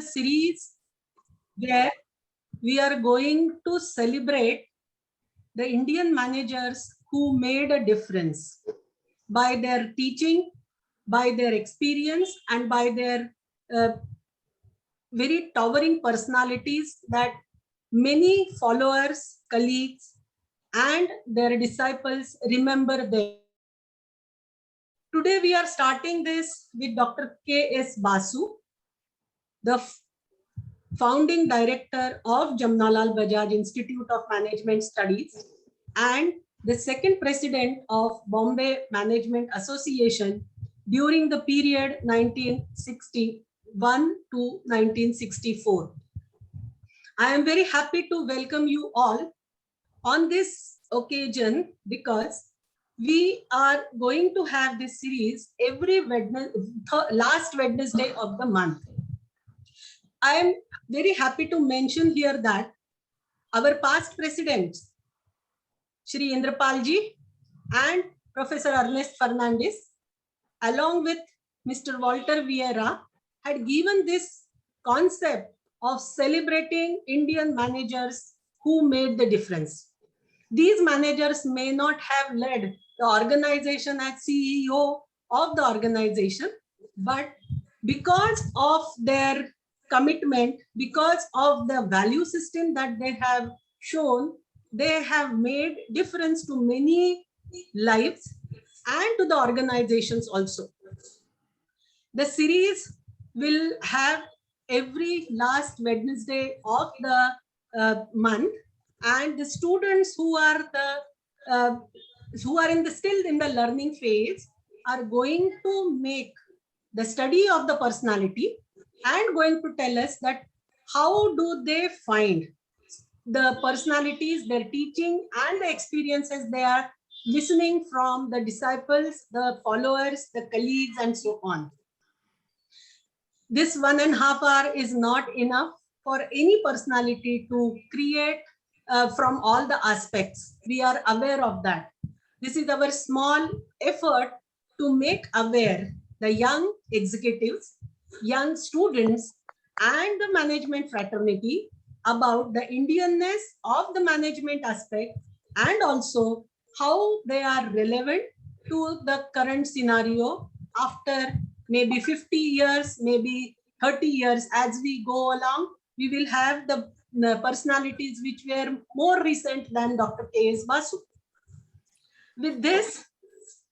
a series where we are going to celebrate the Indian managers who made a difference by their teaching, by their experience, and by their very towering personalities that many followers, colleagues, and their disciples remember them. Today we are starting this with Dr. K.S. Basu, the founding director of Jamnalal Bajaj Institute of Management Studies and the second president of Bombay Management Association during the period 1961 to 1964. I am very happy to welcome you all on this occasion because we are going to have this series every last Wednesday of the month. I am very happy to mention here that our past presidents, Shri Indrapal ji and Professor Ernest Fernandes, along with Mr. Walter Vieira, had given this concept of celebrating Indian managers who made the difference. These managers may not have led the organization as CEO of the organization, but because of their commitment, because of the value system that they have shown, they have made difference to many lives and to the organizations also. The series will have every last Wednesday of the month, and the students who are still in the learning phase are going to make the study of the personality and going to tell us that how do they find the personalities, their teaching and the experiences they are listening from the disciples, the followers, the colleagues, and so on. This 1.5 hours is not enough for any personality to create from all the aspects. We are aware of that. This is our small effort to make aware the young executives, young students, and the management fraternity about the Indianness of the management aspect and also how they are relevant to the current scenario after maybe 50 years, maybe 30 years. As we go along, we will have the personalities which were more recent than Dr. K.S. Basu. With this,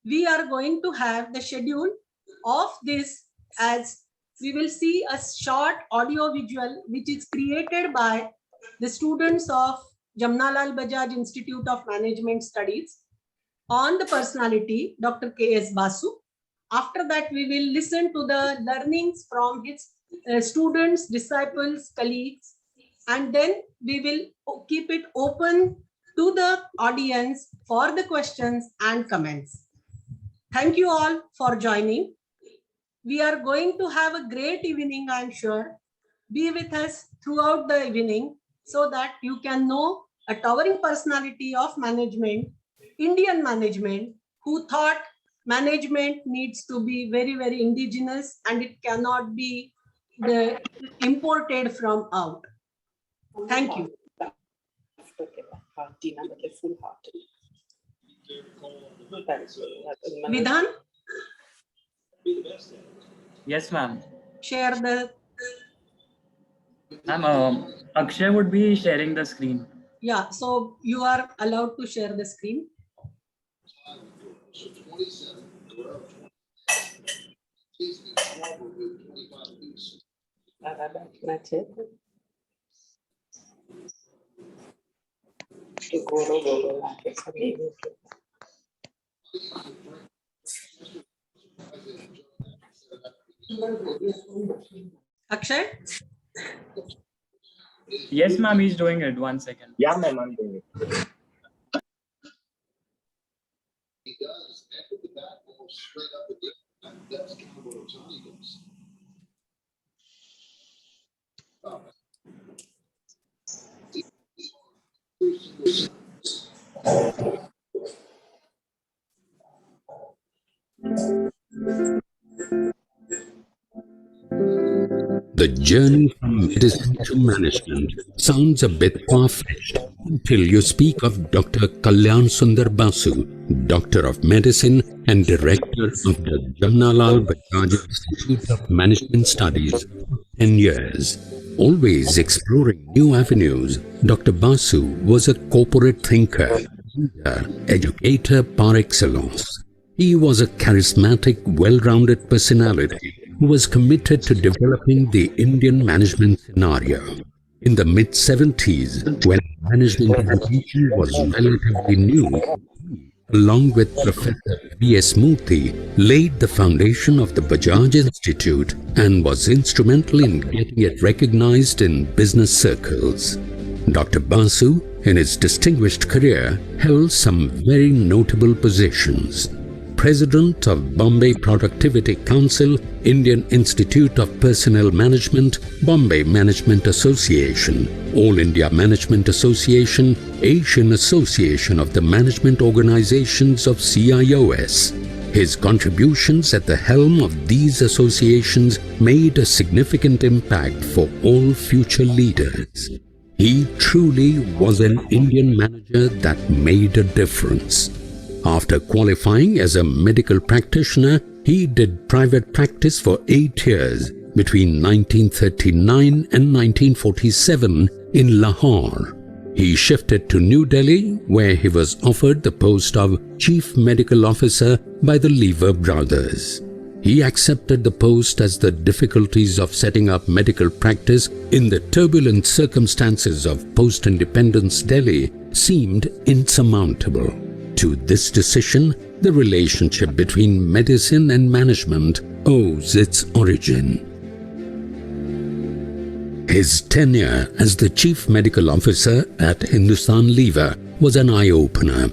we are going to have the schedule of this as we will see a short audio visual which is created by the students of Jamnalal Bajaj Institute of Management Studies on the personality Dr. K.S. Basu. After that, we will listen to the learnings from his students, disciples, colleagues, and then we will keep it open to the audience for the questions and comments. Thank you all for joining. We are going to have a great evening, I'm sure. Be with us throughout the evening so that you can know a towering personality of management, Indian management, who thought management needs to be very, very indigenous and it cannot be imported from out. Thank you. Vidhan? Yes, ma'am. Share the... Ma'am, Akshay would be sharing the screen. Yeah, so you are allowed to share the screen. Akshay? Yes, ma'am, he's doing it. 1 second. Yeah, ma'am, I'm doing it. He does. After the back ball straight up the gut. And that's kind of what Otani does. The journey from medicine to management sounds a bit far-fetched until you speak of Dr. Kalyan Sundar Basu, Doctor of Medicine and Director of the Jamnalal Bajaj Institute of Management Studies for 10 years. Always exploring new avenues, Dr. Basu was a corporate thinker, leader, educator par excellence. He was a charismatic, well-rounded personality who was committed to developing the Indian management scenario. In the mid-70s, when management education was relatively new, he, along with Professor V.S. Murthy, laid the foundation of the Bajaj Institute and was instrumental in getting it recognized in business circles. Dr. Basu, in his distinguished career, held some very notable positions. President of Bombay Productivity Council, Indian Institute of Personnel Management, Bombay Management Association, All India Management Association, Asian Association of the Management Organizations of CIOS. His contributions at the helm of these associations made a significant impact for all future leaders. He truly was an Indian manager that made a difference. After qualifying as a medical practitioner, he did private practice for 8 years between 1939 and 1947 in Lahore. He shifted to New Delhi, where he was offered the post of Chief Medical Officer by the Lever brothers. He accepted the post as the difficulties of setting up medical practice in the turbulent circumstances of post-independence Delhi seemed insurmountable. To this decision, the relationship between medicine and management owes its origin. His tenure as the Chief Medical Officer at Hindustan Lever was an eye-opener.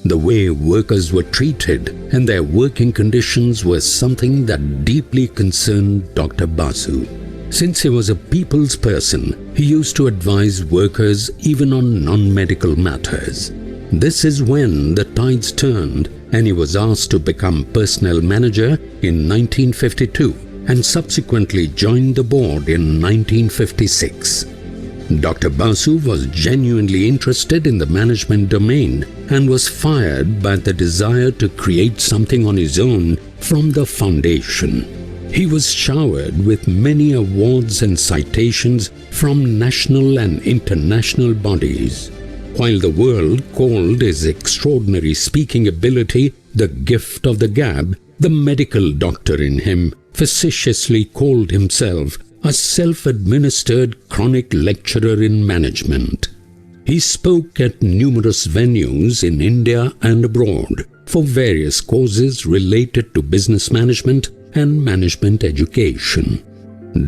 The way workers were treated and their working conditions were something that deeply concerned Dr. Basu. Since he was a people's person, he used to advise workers even on non-medical matters. This is when the tides turned and he was asked to become personnel manager in 1952 and subsequently joined the board in 1956. Dr. Basu was genuinely interested in the management domain and was fired by the desire to create something on his own from the foundation. He was showered with many awards and citations from national and international bodies. While the world called his extraordinary speaking ability the gift of the gab, the medical doctor in him facetiously called himself a self-administered chronic lecturer in management. He spoke at numerous venues in India and abroad for various causes related to business management and management education.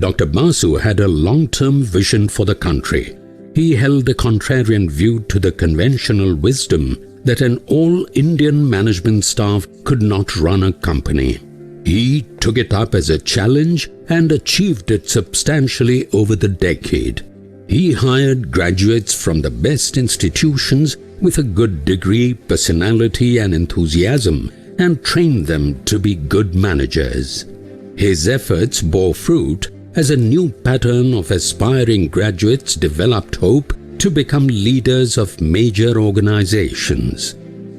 Dr. Basu had a long-term vision for the country. He held a contrarian view to the conventional wisdom that an all-Indian management staff could not run a company. He took it up as a challenge and achieved it substantially over the decade. He hired graduates from the best institutions with a good degree, personality and enthusiasm and trained them to be good managers. His efforts bore fruit as a new pattern of aspiring graduates developed hope to become leaders of major organizations.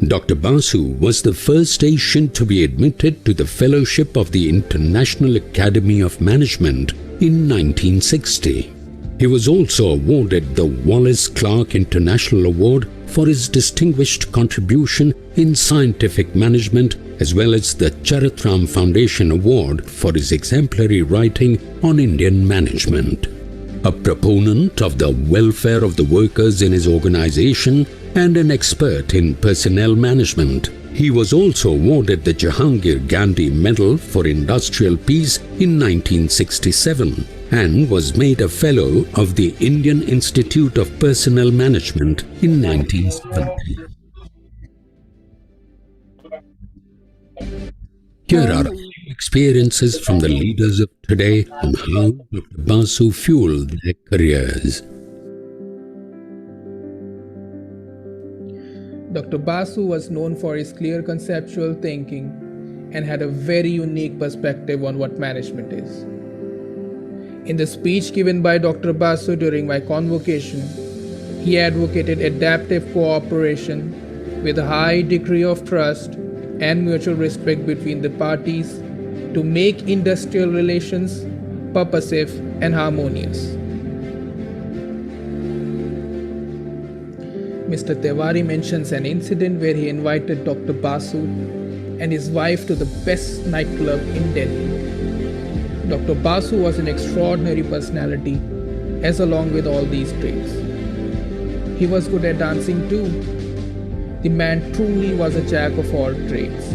Dr. Basu was the first Asian to be admitted to the fellowship of the International Academy of Management in 1960. He was also awarded the Wallace Clark International Award for his distinguished contribution in scientific management, as well as the Charitram Foundation Award for his exemplary writing on Indian management. A proponent of the welfare of the workers in his organization and an expert in personnel management, he was also awarded the Jahangir Gandhi Medal for Industrial Peace in 1967 and was made a Fellow of the Indian Institute of Personnel Management in 1970. Here are a few experiences from the leaders of today on how Dr. Basu fueled their careers. Dr. Basu was known for his clear conceptual thinking and had a very unique perspective on what management is. In the speech given by Dr. Basu during my convocation, he advocated adaptive cooperation with a high degree of trust and mutual respect between the parties to make industrial relations purposive and harmonious. Mr. Tewari mentions an incident where he invited Dr. Basu and his wife to the best nightclub in Delhi. Dr. Basu was an extraordinary personality, as along with all these traits. He was good at dancing too. The man truly was a jack of all trades.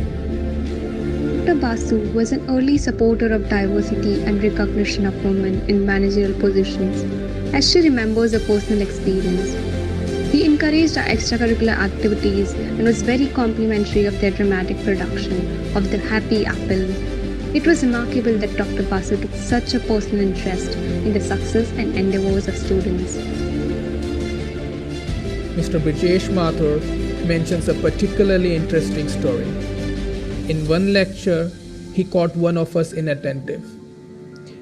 Dr. Basu was an early supporter of diversity and recognition of women in managerial positions, as she remembers a personal experience. He encouraged our extracurricular activities and was very complimentary of their dramatic production of The Happy Apple. It was remarkable that Dr. Basu took such a personal interest in the success and endeavors of students. Mr. Brijesh Mathur mentions a particularly interesting story. In one lecture, he caught one of us inattentive.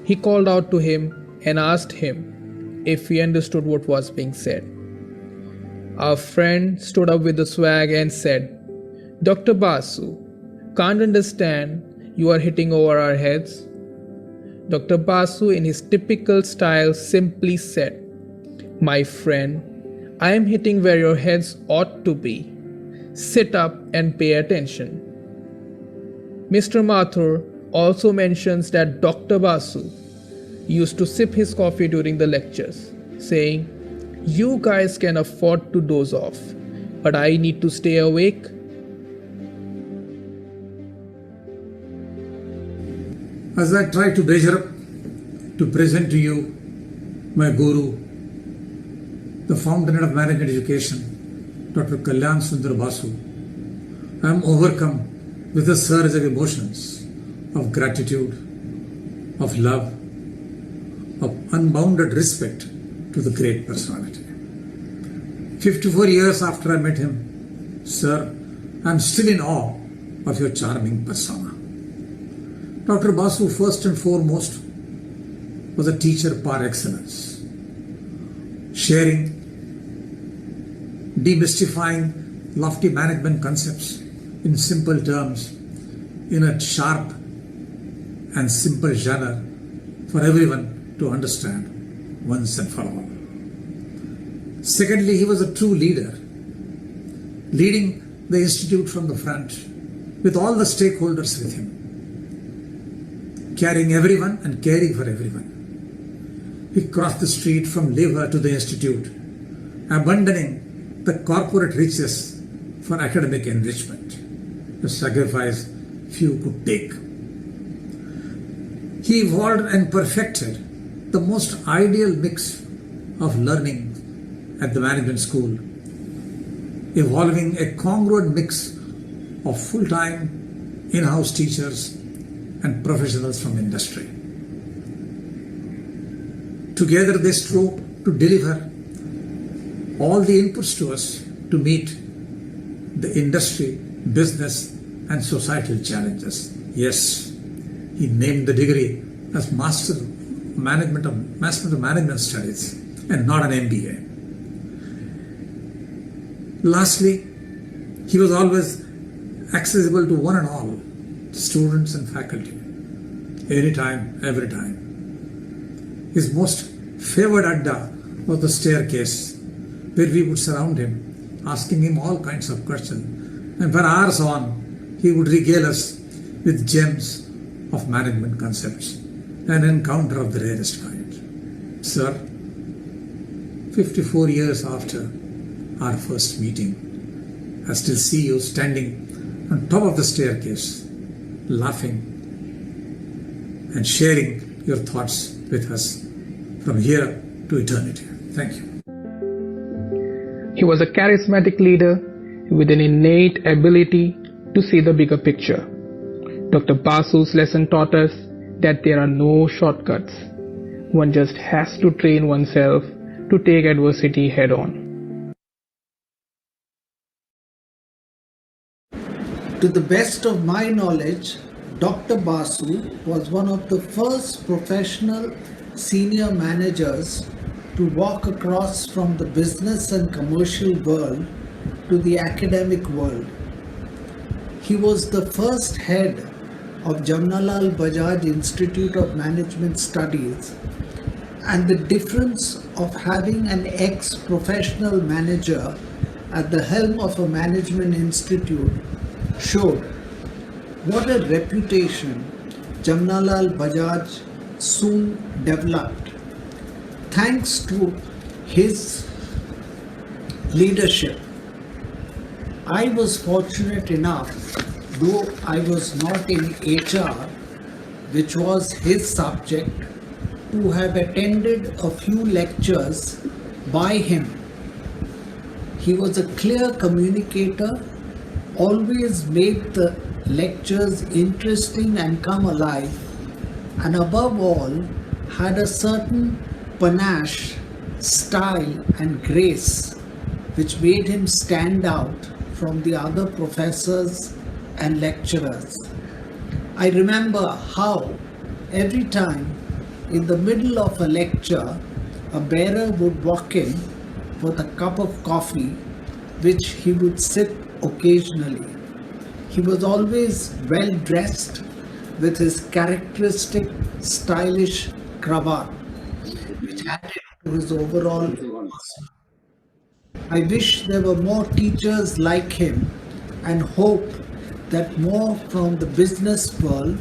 He called out to him and asked him if he understood what was being said. Our friend stood up with a swag and said, "Dr. Basu, can't understand, you are hitting over our heads." Dr. Basu, in his typical style, simply said, "My friend, I am hitting where your heads ought to be. Sit up and pay attention." Mr. Mathur also mentions that Dr. Basu used to sip his coffee during the lectures, saying, "You guys can afford to doze off, but I need to stay awake." As I try to measure up to present to you my guru, the fountain of management education, Dr. Kalyan Sundar Basu, I am overcome with a surge of emotions, of gratitude, of love, of unbounded respect to the great personality. 54 years after I met him, sir, I am still in awe of your charming persona. Dr. Basu, first and foremost, was a teacher par excellence, sharing, demystifying lofty management concepts in simple terms, in a sharp and simple genre for everyone to understand once and for all. Secondly, he was a true leader, leading the institute from the front with all the stakeholders with him, carrying everyone and caring for everyone. He crossed the street from Lever to the institute, abandoning the corporate riches for academic enrichment, a sacrifice few could take. He evolved and perfected the most ideal mix of learning at the management school, evolving a congruent mix of full-time in-house teachers and professionals from industry. Together they strove to deliver all the inputs to us to meet the industry, business and societal challenges. Yes, he named the degree as Master of Management Studies and not an MBA. Lastly, he was always accessible to one and all, students and faculty, anytime, every time. His most favored adda was the staircase, where we would surround him, asking him all kinds of questions, and for hours on, he would regale us with gems of management concepts, an encounter of the rarest kind. Sir, 54 years after our first meeting, I still see you standing on top of the staircase, laughing and sharing your thoughts with us from here to eternity. Thank you. He was a charismatic leader with an innate ability to see the bigger picture. Dr. Basu's lesson taught us that there are no shortcuts. One just has to train oneself to take adversity head on. To the best of my knowledge, Dr. Basu was one of the first professional senior managers to walk across from the business and commercial world to the academic world. He was the first head of Jamnalal Bajaj Institute of Management Studies, and the difference of having an ex-professional manager at the helm of a management institute showed what a reputation Jamnalal Bajaj soon developed thanks to his leadership. I was fortunate enough, though I was not in HR, which was his subject, to have attended a few lectures by him. He was a clear communicator, always made the lectures interesting and come alive, and above all, had a certain panache, style, and grace which made him stand out from the other professors and lecturers. I remember how every time in the middle of a lecture, a bearer would walk in with a cup of coffee, which he would sip occasionally. He was always well dressed with his characteristic stylish cravat, which added to his overall person. I wish there were more teachers like him and hope that more from the business world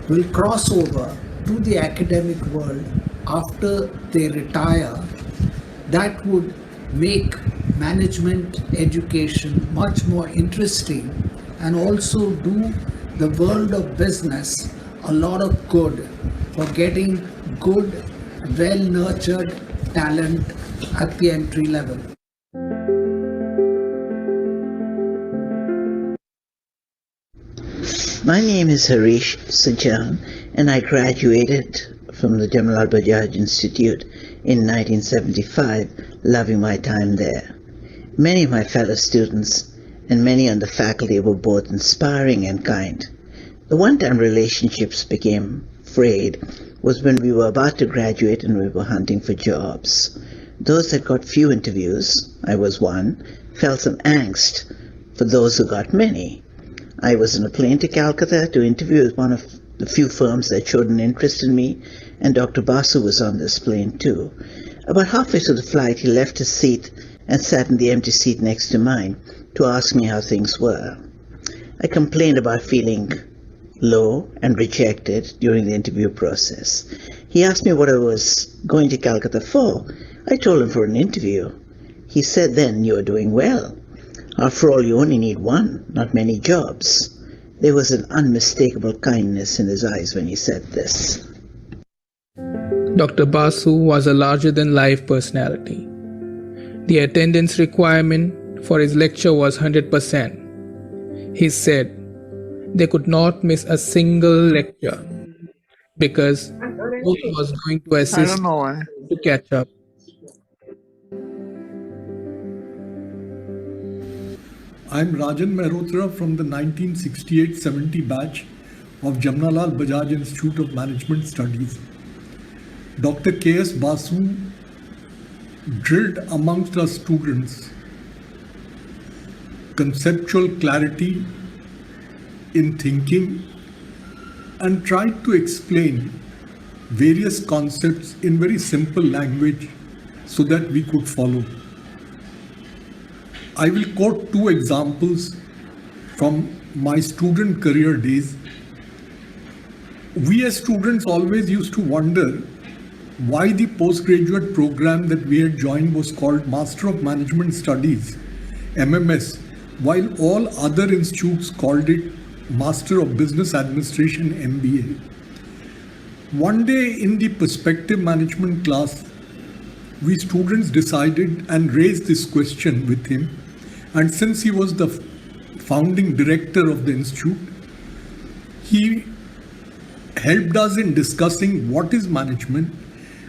will cross over to the academic world after they retire. That would make management education much more interesting and also do the world of business a lot of good for getting good, well-nurtured talent at the entry level. My name is Harish Sajan, and I graduated from the Jamnalal Bajaj Institute in 1975, loving my time there. Many of my fellow students and many on the faculty were both inspiring and kind. The one-time relationships became frayed was when we were about to graduate and we were hunting for jobs. Those that got few interviews, I was one, felt some angst for those who got many. I was on a plane to Calcutta to interview with one of the few firms that showed an interest in me, and Dr. Basu was on this plane too. About halfway through the flight, he left his seat and sat in the empty seat next to mine to ask me how things were. I complained about feeling low and rejected during the interview process. He asked me what I was going to Calcutta for. I told him for an interview. He said, "Then you're doing well. After all, you only need one, not many jobs." There was an unmistakable kindness in his eyes when he said this. Dr. Basu was a larger-than-life personality. The attendance requirement for his lecture was 100%. He said they could not miss a single lecture because he was going to assist to catch up. I'm Rajan Mehrotra from the 1968-70 batch of Jamnalal Bajaj Institute of Management Studies. Dr. K.S. Basu drilled amongst our students conceptual clarity in thinking and tried to explain various concepts in very simple language so that we could follow. I will quote two examples from my student career days. We as students always used to wonder why the postgraduate program that we had joined was called Master of Management Studies, MMS, while all other institutes called it Master of Business Administration, MBA. One day in the perspective management class, we students decided and raised this question with him. And since he was the founding director of the institute, he helped us in discussing what is management.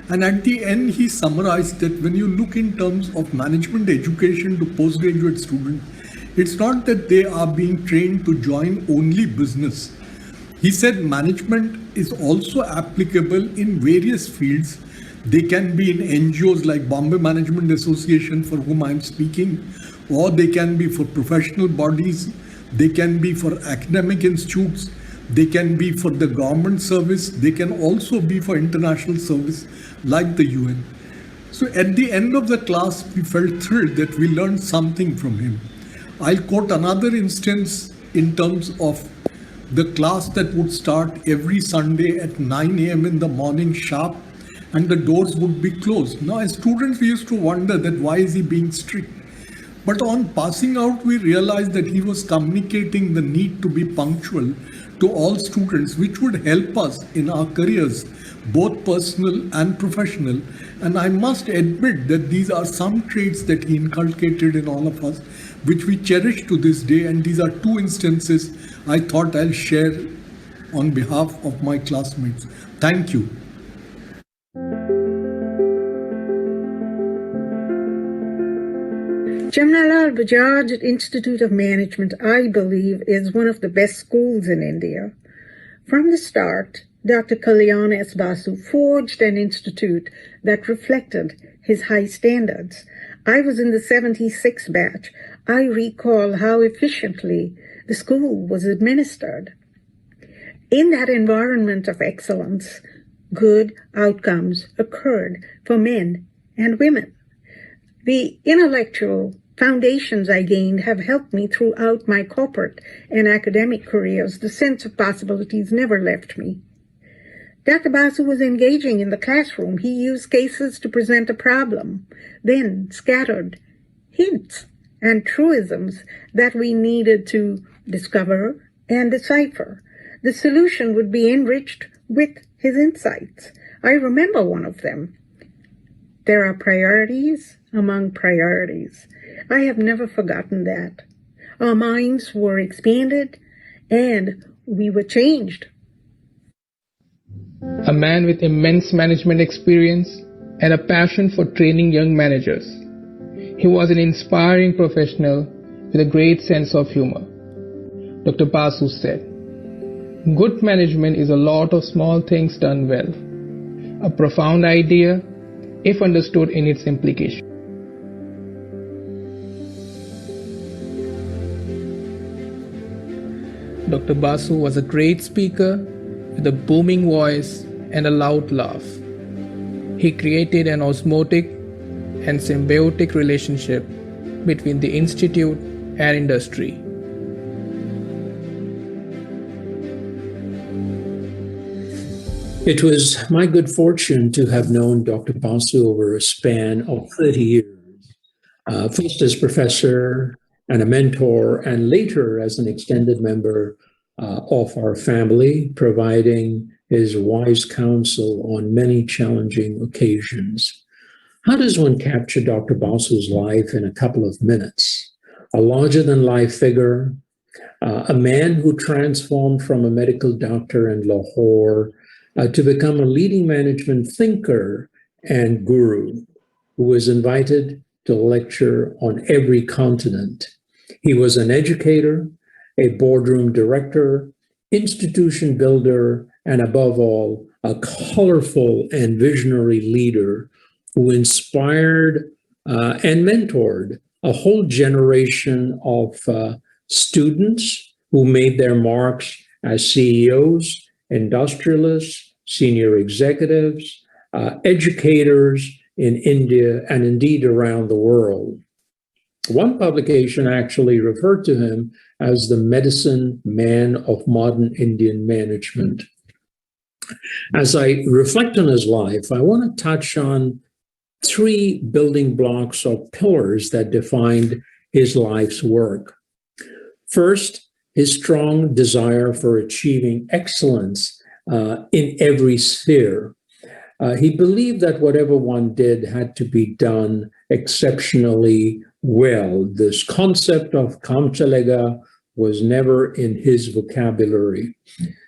And at the end, he summarized that when you look in terms of management education to postgraduate students, it's not that they are being trained to join only business. He said management is also applicable in various fields. They can be in NGOs like Bombay Management Association, for whom I'm speaking, or they can be for professional bodies, they can be for academic institutes, they can be for the government service, they can also be for international service like the UN. So at the end of the class, we felt thrilled that we learned something from him. I'll quote another instance in terms of the class that would start every Sunday at 9 a.m. in the morning sharp, and the doors would be closed. Now, as students, we used to wonder that why is he being strict? But on passing out, we realized that he was communicating the need to be punctual to all students, which would help us in our careers, both personal and professional. And I must admit that these are some traits that he inculcated in all of us, which we cherish to this day. And these are two instances I thought I'll share on behalf of my classmates. Thank you. Jamnalal Bajaj Institute of Management, I believe, is one of the best schools in India. From the start, Dr. Kalyan S. Basu forged an institute that reflected his high standards. I was in the 76 batch. I recall how efficiently the school was administered. In that environment of excellence, good outcomes occurred for men and women. The intellectual foundations I gained have helped me throughout my corporate and academic careers. The sense of possibilities never left me. Dr. Basu was engaging in the classroom. He used cases to present a problem, then scattered hints and truisms that we needed to discover and decipher. The solution would be enriched with his insights. I remember one of them. There are priorities among priorities. I have never forgotten that. Our minds were expanded and we were changed. A man with immense management experience and a passion for training young managers. He was an inspiring professional with a great sense of humor. Dr. Basu said, "Good management is a lot of small things done well. A profound idea if understood in its implication." Dr. Basu was a great speaker with a booming voice and a loud laugh. He created an osmotic and symbiotic relationship between the institute and industry. It was my good fortune to have known Dr. Basu over a span of 30 years, first as professor and a mentor, and later as an extended member of our family, providing his wise counsel on many challenging occasions. How does one capture Dr. Basu's life in a couple of minutes? A larger-than-life figure, a man who transformed from a medical doctor in Lahore to become a leading management thinker and guru, who was invited to lecture on every continent. He was an educator, a boardroom director, institution builder, and above all, a colorful and visionary leader who inspired and mentored a whole generation of students who made their marks as CEOs, industrialists, senior executives, educators in India, and indeed around the world. One publication actually referred to him as the medicine man of modern Indian management. As I reflect on his life, I want to touch on three building blocks or pillars that defined his life's work. First, his strong desire for achieving excellence in every sphere. He believed that whatever one did had to be done exceptionally well. This concept of kaam chalega was never in his vocabulary.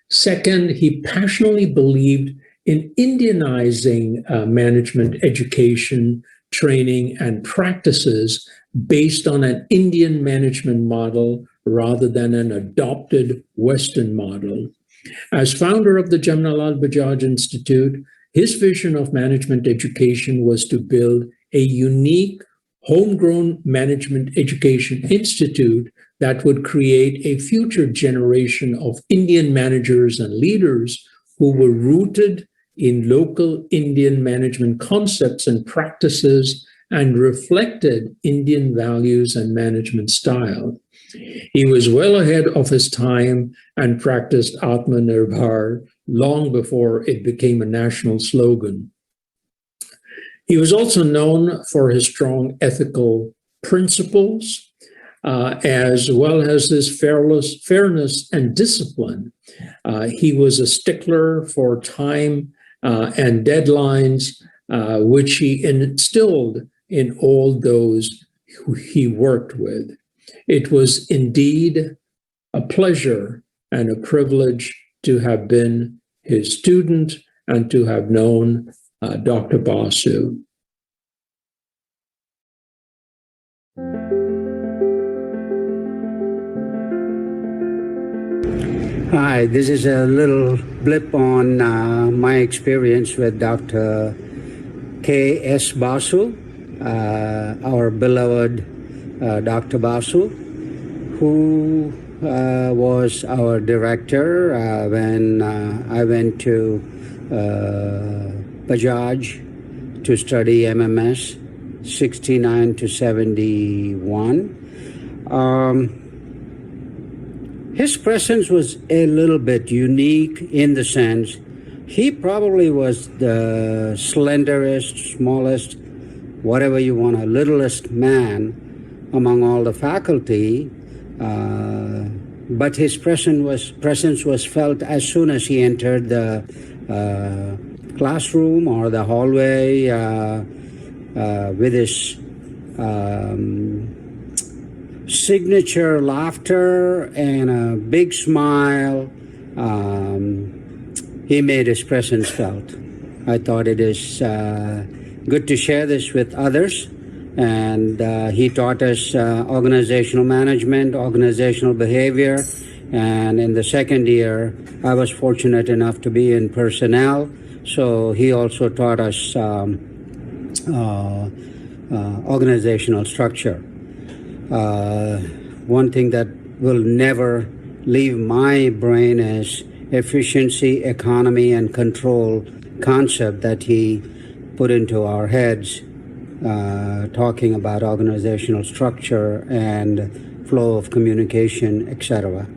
Second, he passionately believed in Indianizing management education, training, and practices based on an Indian management model rather than an adopted Western model. As founder of the Jamnalal Bajaj Institute, his vision of management education was to build a unique, homegrown management education institute that would create a future generation of Indian managers and leaders who were rooted in local Indian management concepts and practices and reflected Indian values and management style. He was well ahead of his time and practiced Atmanirbhar long before it became a national slogan. He was also known for his strong ethical principles, as well as his fairness and discipline. He was a stickler for time and deadlines, which he instilled in all those who he worked with. It was indeed a pleasure and a privilege to have been his student and to have known Dr. Basu. Hi, this is a little blip on my experience with Dr. K.S. Basu, our beloved Dr. Basu, who was our director when I went to Bajaj to study MMS 69 to 71. His presence was a little bit unique in the sense he probably was the slenderest, smallest, whatever you want, littlest man among all the faculty, but his presence was felt as soon as he entered the classroom or the hallway with his signature laughter and a big smile. He made his presence felt. I thought it is good to share this with others. And he taught us organizational management, organizational behavior. And in the second year, I was fortunate enough to be in personnel. So he also taught us organizational structure. One thing that will never leave my brain is efficiency, economy, and control concept that he put into our heads, talking about organizational structure and flow of communication, etc.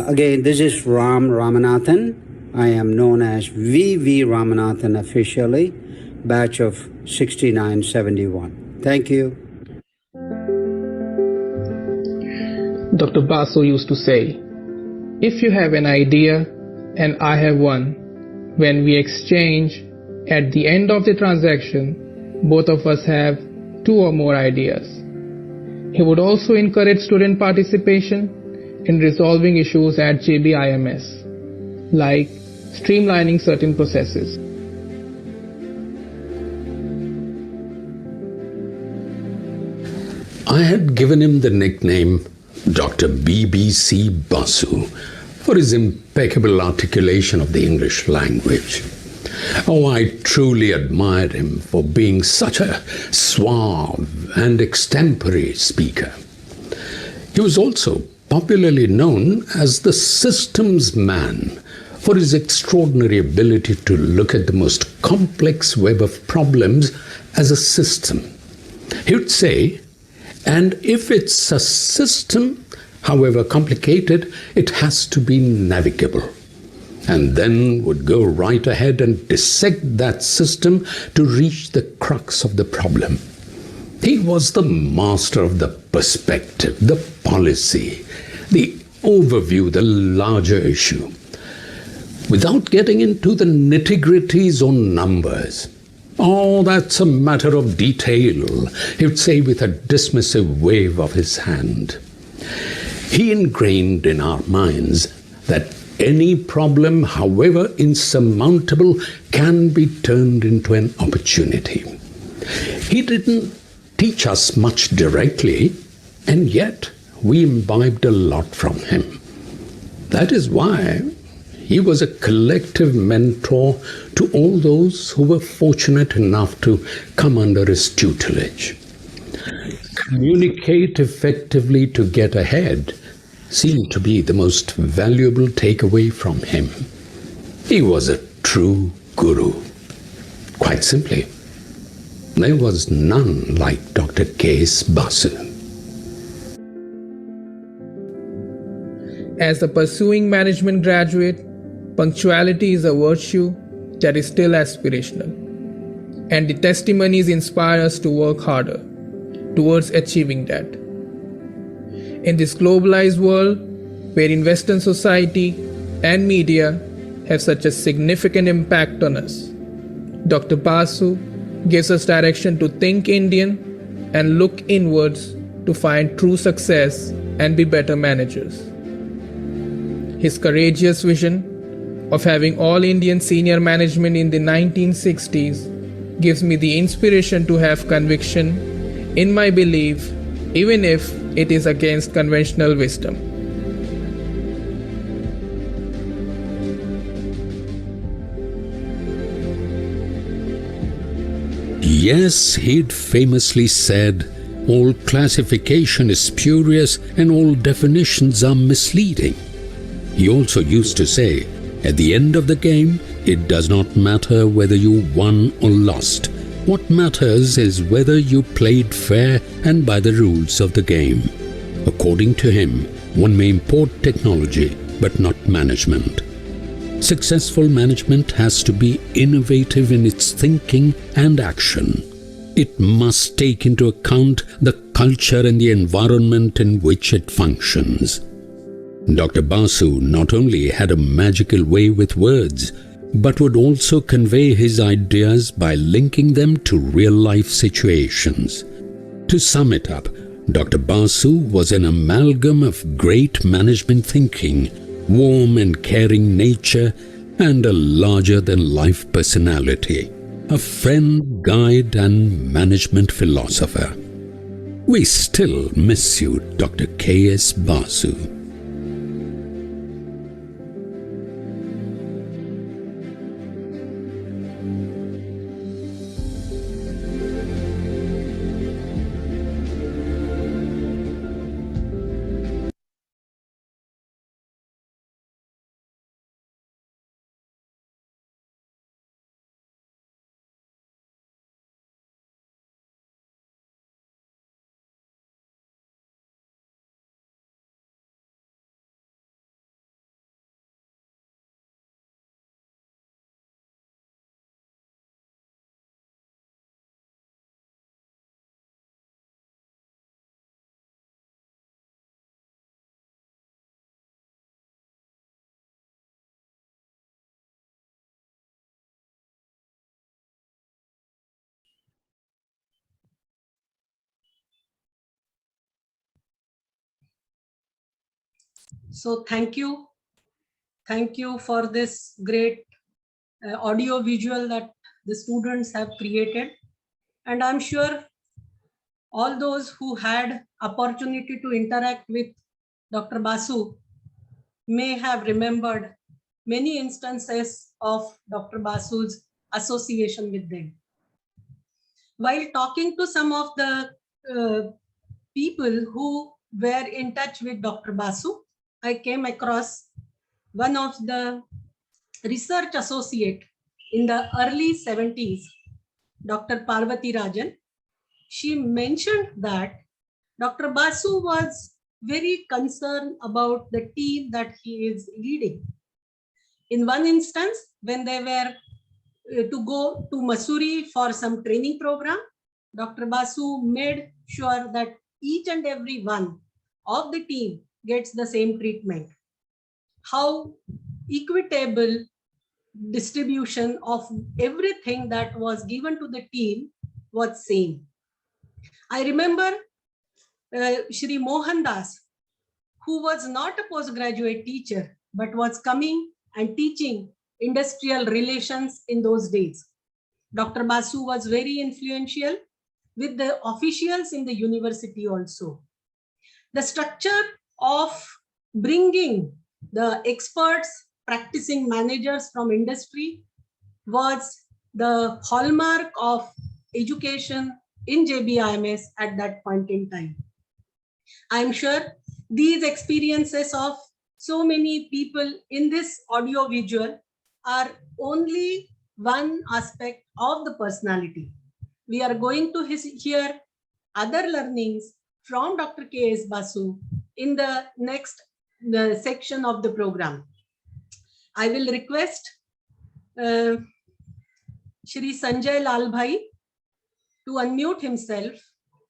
Again, this is Ram Ramanathan. I am known as V.V. Ramanathan officially, batch of 6971. Thank you. Dr. Basu used to say, if you have an idea and I have one, when we exchange, at the end of the transaction, both of us have 2 or more ideas. He would also encourage student participation in resolving issues at JBIMS, like streamlining certain processes. I had given him the nickname Dr. BBC Basu for his impeccable articulation of the English language. Oh, I truly admired him for being such a suave and extempore speaker. He was also popularly known as the systems man for his extraordinary ability to look at the most complex web of problems as a system. He would say, and if it's a system, however complicated, it has to be navigable. And then would go right ahead and dissect that system to reach the crux of the problem. He was the master of the perspective, the policy, the overview, the larger issue, without getting into the nitty-gritties or numbers. Oh, that's a matter of detail, he would say with a dismissive wave of his hand. He ingrained in our minds that any problem, however insurmountable, can be turned into an opportunity. He didn't teach us much directly, and yet we imbibed a lot from him. That is why he was a collective mentor to all those who were fortunate enough to come under his tutelage. Communicate effectively to get ahead seemed to be the most valuable takeaway from him. He was a true guru. Quite simply, there was none like Dr. K.S. Basu. As a pursuing management graduate, punctuality is a virtue that is still aspirational, and the testimonies inspire us to work harder towards achieving that. In this globalized world, wherein Western society and media have such a significant impact on us, Dr. Basu gives us direction to think Indian and look inwards to find true success and be better managers. His courageous vision of having all Indian senior management in the 1960s gives me the inspiration to have conviction in my belief, even if it is against conventional wisdom. Yes, he'd famously said, all classification is spurious and all definitions are misleading. He also used to say, at the end of the game, it does not matter whether you won or lost. What matters is whether you played fair and by the rules of the game. According to him, one may import technology, but not management. Successful management has to be innovative in its thinking and action. It must take into account the culture and the environment in which it functions. Dr. Basu not only had a magical way with words, but would also convey his ideas by linking them to real-life situations. To sum it up, Dr. Basu was an amalgam of great management thinking, warm and caring nature, and a larger-than-life personality, a friend, guide, and management philosopher. We still miss you, Dr. K.S. Basu. So thank you. Thank you for this great audio visual that the students have created. And I'm sure all those who had opportunity to interact with Dr. Basu may have remembered many instances of Dr. Basu's association with them. While talking to some of the people who were in touch with Dr. Basu, I came across one of the research associate in the early 70s, Dr. Parvati Rajan. She mentioned that Dr. Basu was very concerned about the team that he is leading. In one instance, when they were to go to Missouri for some training program, Dr. Basu made sure that each and every one of the team gets the same treatment. How equitable distribution of everything that was given to the team was same. I remember Shri Mohandas, who was not a postgraduate teacher, but was coming and teaching industrial relations in those days. Dr. Basu was very influential with the officials in the university also. The structure of bringing the experts, practicing managers from industry was the hallmark of education in JBIMS at that point in time. I'm sure these experiences of so many people in this audio visual are only one aspect of the personality. We are going to hear other learnings from Dr. K.S. Basu in the next section of the program. I will request Shri Sanjay Lal Bhai to unmute himself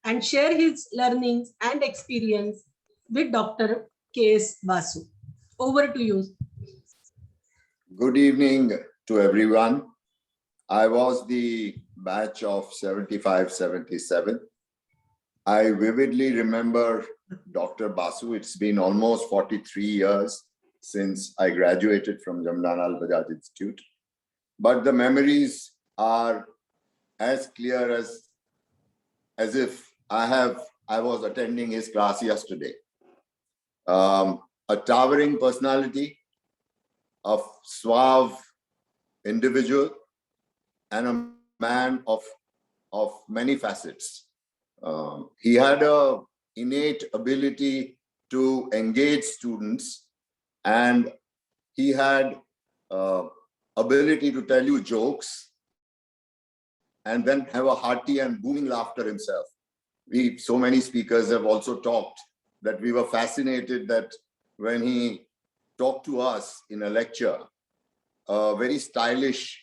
and share his learnings and experience with Dr. K.S. Basu. Over to you. Good evening to everyone. I was the batch of 75-77. I vividly remember Dr. Basu. It's been almost 43 years since I graduated from Jamnalal Bajaj Institute. But the memories are as clear as if I was attending his class yesterday. A towering personality, a suave individual, and a man of many facets. He had an innate ability to engage students, and he had ability to tell you jokes and then have a hearty and booming laughter himself. So many speakers have also talked that we were fascinated that when he talked to us in a lecture, a very stylish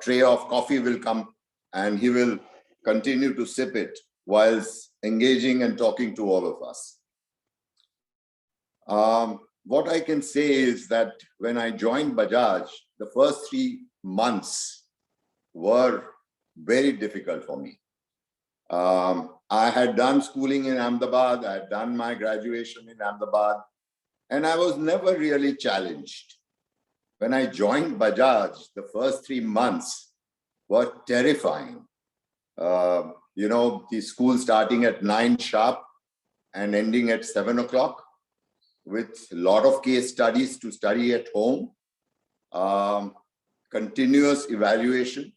tray of coffee will come and he will continue to sip it whilst engaging and talking to all of us. What I can say is that when I joined Bajaj, the first 3 months were very difficult for me. I had done schooling in Ahmedabad, I had done my graduation in Ahmedabad, and I was never really challenged. When I joined Bajaj, the first 3 months were terrifying. The school starting at 9 sharp and ending at 7 o'clock with a lot of case studies to study at home, continuous evaluation,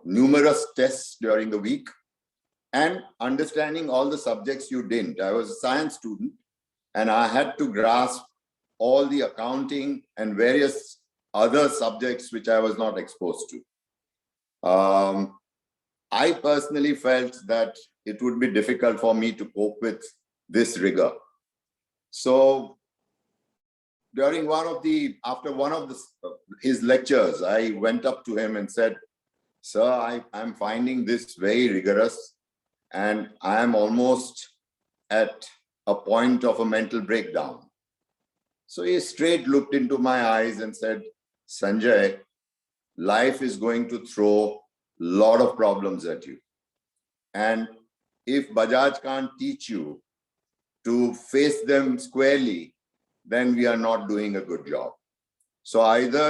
numerous tests during the week, and understanding all the subjects you didn't. I was a science student and I had to grasp all the accounting and various other subjects which I was not exposed to. I personally felt that it would be difficult for me to cope with this rigor. So during after one of his lectures, I went up to him and said, "Sir, I'm finding this very rigorous and I am almost at a point of a mental breakdown." So he straight looked into my eyes and said, "Sanjay, life is going to throw a lot of problems at you. And if Bajaj can't teach you to face them squarely, then we are not doing a good job. So either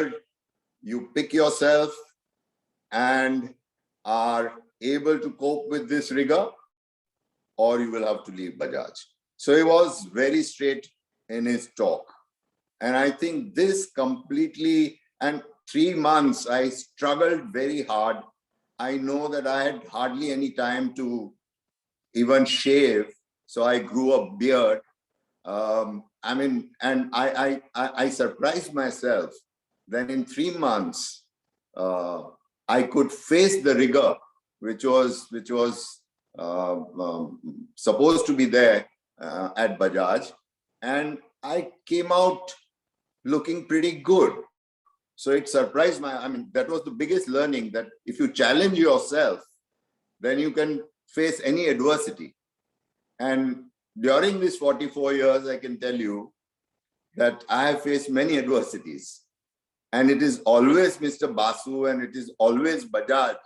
you pick yourself and are able to cope with this rigor, or you will have to leave Bajaj." So he was very straight in his talk. And I think this completely, and 3 months, I struggled very hard. I know that I had hardly any time to even shave. So I grew a beard. I surprised myself that in 3 months, I could face the rigor, which was supposed to be there at Bajaj. And I came out looking pretty good. So it surprised that was the biggest learning, that if you challenge yourself, then you can face any adversity. And during these 44 years, I can tell you that I have faced many adversities. And it is always Mr. Basu and it is always Bajaj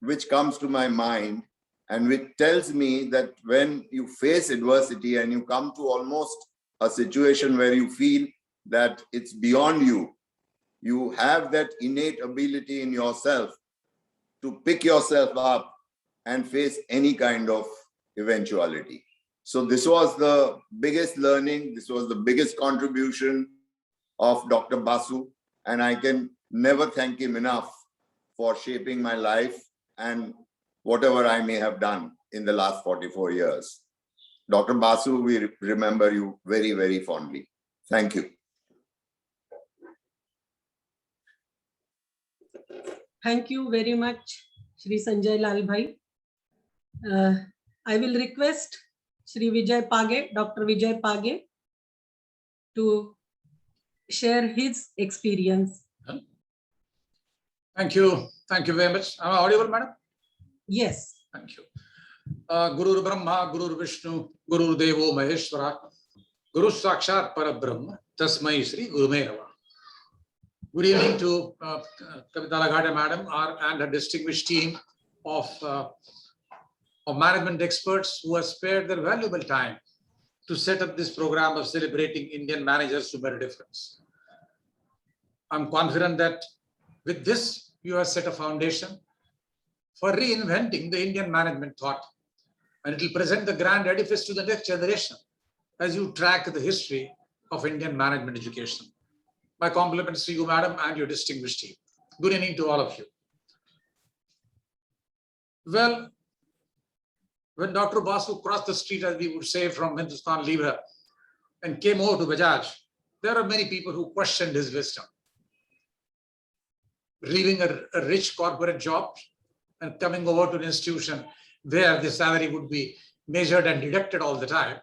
which comes to my mind and which tells me that when you face adversity and you come to almost a situation where you feel that it's beyond you, you have that innate ability in yourself to pick yourself up and face any kind of eventuality. So this was the biggest learning. This was the biggest contribution of Dr. Basu. And I can never thank him enough for shaping my life and whatever I may have done in the last 44 years. Dr. Basu, we remember you very, very fondly. Thank you. Thank you very much, Shri Sanjay Lal Bhai. I will request Shri Vijay Page, Dr. Vijay Page, to share his experience. Thank you. Thank you very much. Am I audible, madam? Yes. Thank you. Guru Brahma, Guru Vishnu, Guru Devo Maheshwara, Guru Sakshat Parabrahma, Tasmai Shri Guru Namaha. Good evening to Kavita Laghate madam and her distinguished team of management experts who have spared their valuable time to set up this program of celebrating Indian managers who made a difference. I'm confident that with this, you have set a foundation for reinventing the Indian management thought, and it will present the grand edifice to the next generation as you track the history of Indian management education. My compliments to you, madam, and your distinguished team. Good evening to all of you. Well, when Dr. Basu crossed the street, as we would say, from Hindustan Lever and came over to Bajaj, there are many people who questioned his wisdom. Leaving a rich corporate job and coming over to an institution where the salary would be measured and deducted all the time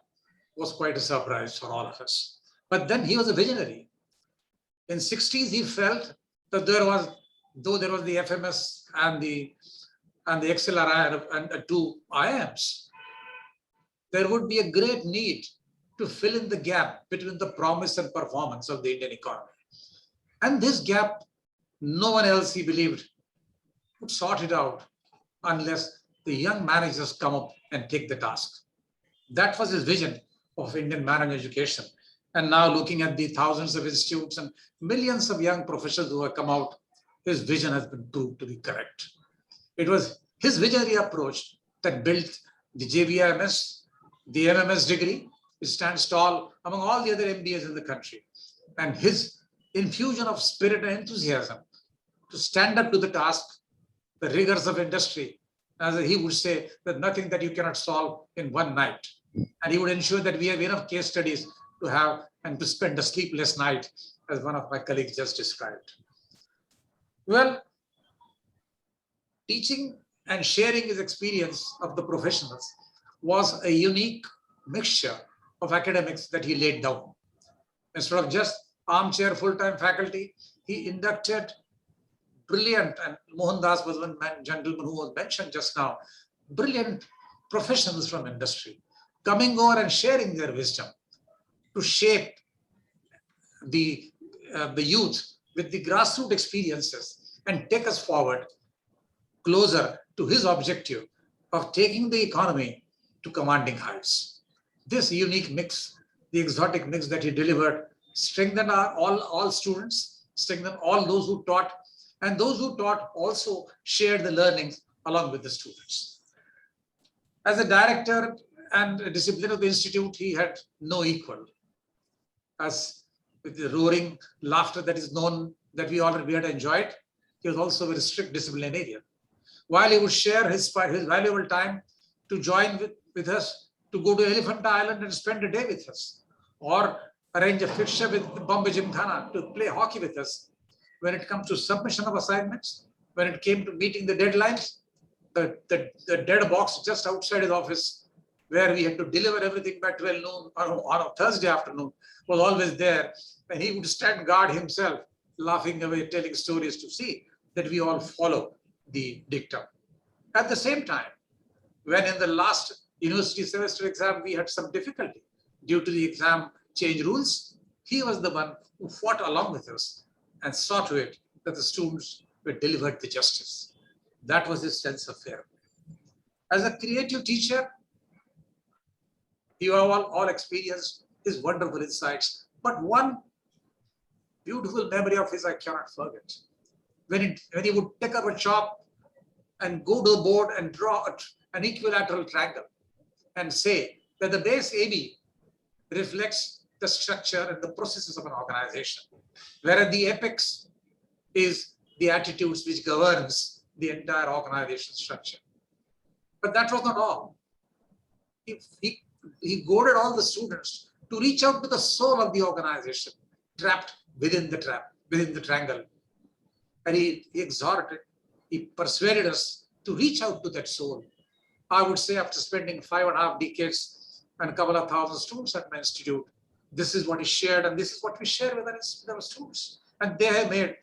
was quite a surprise for all of us. But then he was a visionary. In 60s, he felt that though there was the FMS and the XLRI and two IIMs, there would be a great need to fill in the gap between the promise and performance of the Indian economy. And this gap, no one else, he believed, would sort it out unless the young managers come up and take the task. That was his vision of Indian management education. And now looking at the thousands of institutes and millions of young professionals who have come out, his vision has been proved to be correct. It was his visionary approach that built the JVMS, the MMS degree. It stands tall among all the other MBAs in the country. And his infusion of spirit and enthusiasm to stand up to the task, the rigors of industry, as he would say, there's nothing that you cannot solve in one night. And he would ensure that we have enough case studies to have and to spend a sleepless night, as one of my colleagues just described. Well, teaching and sharing his experience of the professionals was a unique mixture of academics that he laid down. Instead of just armchair full-time faculty, he inducted brilliant, and Mohandas was one gentleman who was mentioned just now, brilliant professionals from industry, coming over and sharing their wisdom to shape the youth with the grassroots experiences and take us forward closer to his objective of taking the economy to commanding heights. This unique mix, the exotic mix that he delivered, strengthened all students, strengthened all those who taught, and those who taught also shared the learnings along with the students. As a director and a discipline of the institute, he had no equal. As with the roaring laughter that is known, that we had enjoyed, he was also a very strict disciplinarian. While he would share his valuable time to join with us, to go to Elephant Island and spend a day with us, or arrange a fixture with Bombay Gymkhana to play hockey with us. When it comes to submission of assignments, when it came to meeting the deadlines, the dead box just outside his office, where we had to deliver everything by 12 noon on a Thursday afternoon, was always there. And he would stand guard himself, laughing away, telling stories to see that we all follow the dictum. At the same time, when in the last university semester exam, we had some difficulty due to the exam change rules, he was the one who fought along with us and saw to it that the students were delivered the justice. That was his sense of fair play. As a creative teacher, you have all experienced his wonderful insights, but one beautiful memory of his I cannot forget. When he would take up a chalk and go to the board and draw an equilateral triangle and say that the base AB reflects the structure and the processes of an organization, whereas the apex is the attitudes which governs the entire organization structure. But that was not all. He goaded all the students to reach out to the soul of the organization, trapped within the trap, within the triangle. And he exhorted, he persuaded us to reach out to that soul. I would say after spending 5.5 decades and a couple of thousand students at my institute, this is what he shared, and this is what we share with our students. And they have made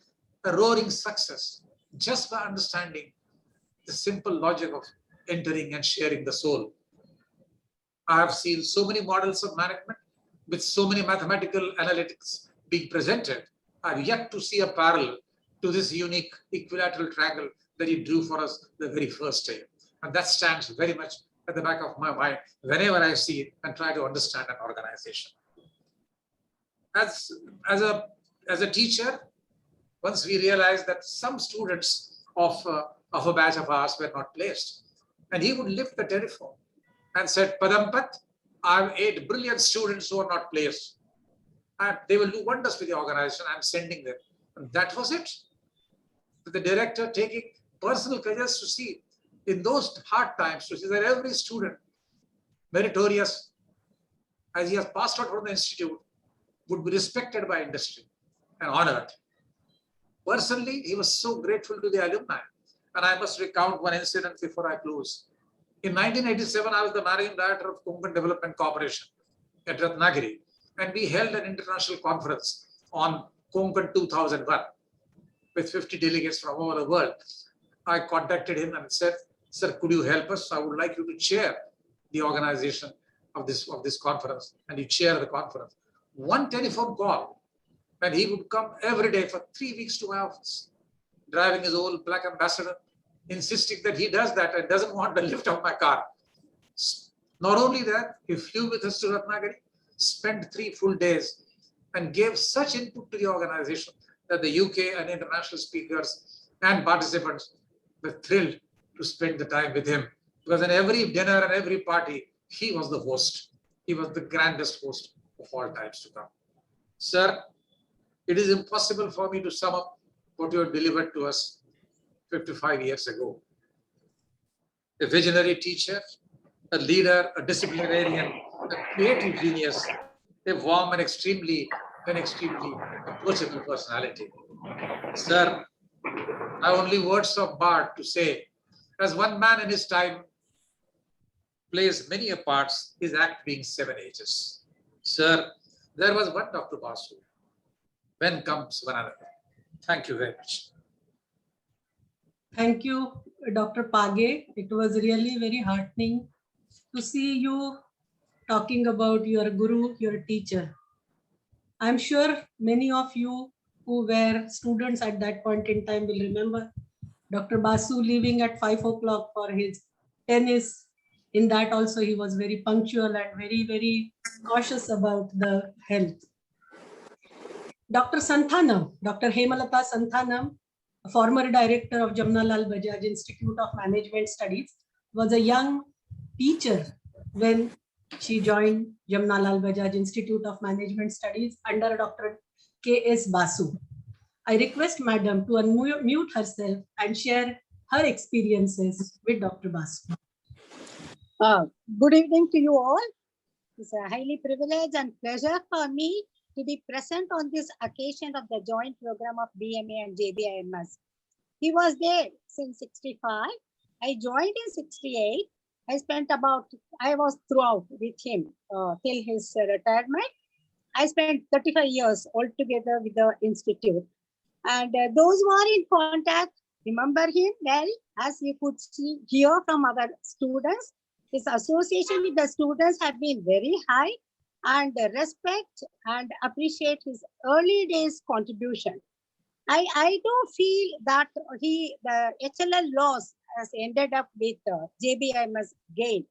a roaring success just by understanding the simple logic of entering and sharing the soul. I have seen so many models of management with so many mathematical analytics being presented. I've yet to see a parallel to this unique equilateral triangle that he drew for us the very first day. And that stands very much at the back of my mind whenever I see it and try to understand an organization. As a teacher, once we realized that some students of a batch of ours were not placed, and he would lift the telephone and said, Padampat, I have 8 brilliant students who are not placed. And they will do wonders with the organization. I'm sending them. And that was it. The director taking personal courage to see in those hard times, to see that every student, meritorious, as he has passed out from the institute, would be respected by industry and honored. Personally, he was so grateful to the alumni. And I must recount one incident before I close. In 1987, I was the managing director of Konkan Development Corporation at Ratnagiri, and we held an international conference on Konkan 2001 with 50 delegates from all over the world. I contacted him and said, sir, could you help us? I would like you to chair the organization of this conference, and you chair the conference. One telephone call, and he would come every day for 3 weeks to my office, driving his old black ambassador, insisting that he does that and doesn't want the lift of my car. Not only that, he flew with us to Ratnagiri, spent 3 full days, and gave such input to the organization that the UK and international speakers and participants were thrilled to spend the time with him. Because in every dinner and every party, he was the host. He was the grandest host of all times to come. Sir, it is impossible for me to sum up what you have delivered to us 55 years ago. A visionary teacher, a leader, a disciplinarian, a creative genius, a warm and extremely approachable personality. Sir, I have only words of Bard to say, as one man in his time plays many a parts, his act being 7 ages. Sir, there was one Dr. Basu. When comes one another? Thank you very much. Thank you, Dr. Page. It was really very heartening to see you talking about your guru, your teacher. I'm sure many of you who were students at that point in time will remember Dr. Basu leaving at 5 o'clock for his tennis. In that also, he was very punctual and very, very cautious about the health. Dr. Santhanam, Dr. Hemalata Santhanam, former director of Jamnalal Bajaj Institute of Management Studies, was a young teacher when she joined Jamnalal Bajaj Institute of Management Studies under Dr. K.S. Basu. I request Madam to unmute herself and share her experiences with Dr. Basu. Good evening to you all. It's a highly privilege and pleasure for me to be present on this occasion of the joint program of BMA and JBIMS. He was there since 65. I joined in 68. I was throughout with him till his retirement. I spent 35 years altogether with the institute. And those who are in contact remember him well, as you could hear from our students. His association with the students had been very high, and respect and appreciate his early days contribution. I do feel that the HLL loss has ended up with JBIM's gain.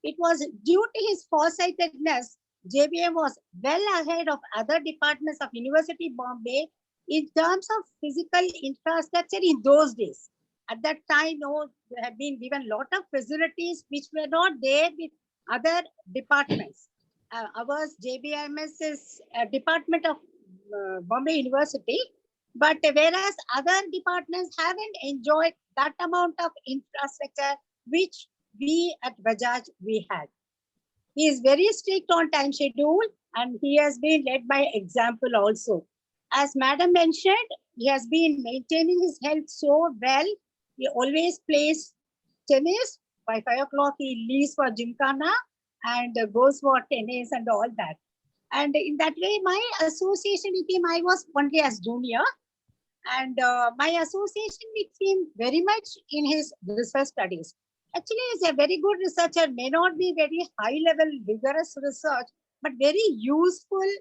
It was due to his foresightedness. JBM was well ahead of other departments of University Bombay in terms of physical infrastructure in those days. At that time, there have been given a lot of facilities which were not there with other departments. Ours, JBIMS, is a department of Bombay University, but whereas other departments haven't enjoyed that amount of infrastructure which we at Bajaj we had. He is very strict on time schedule and he has been led by example also. As Madam mentioned, he has been maintaining his health so well. He always plays tennis. By 5 o'clock, he leaves for Gymkhana and goes for tennis and all that. And in that way, my association with him, I was only as junior. And my association with him very much in his research studies. Actually, he's a very good researcher, may not be very high level, vigorous research, but very useful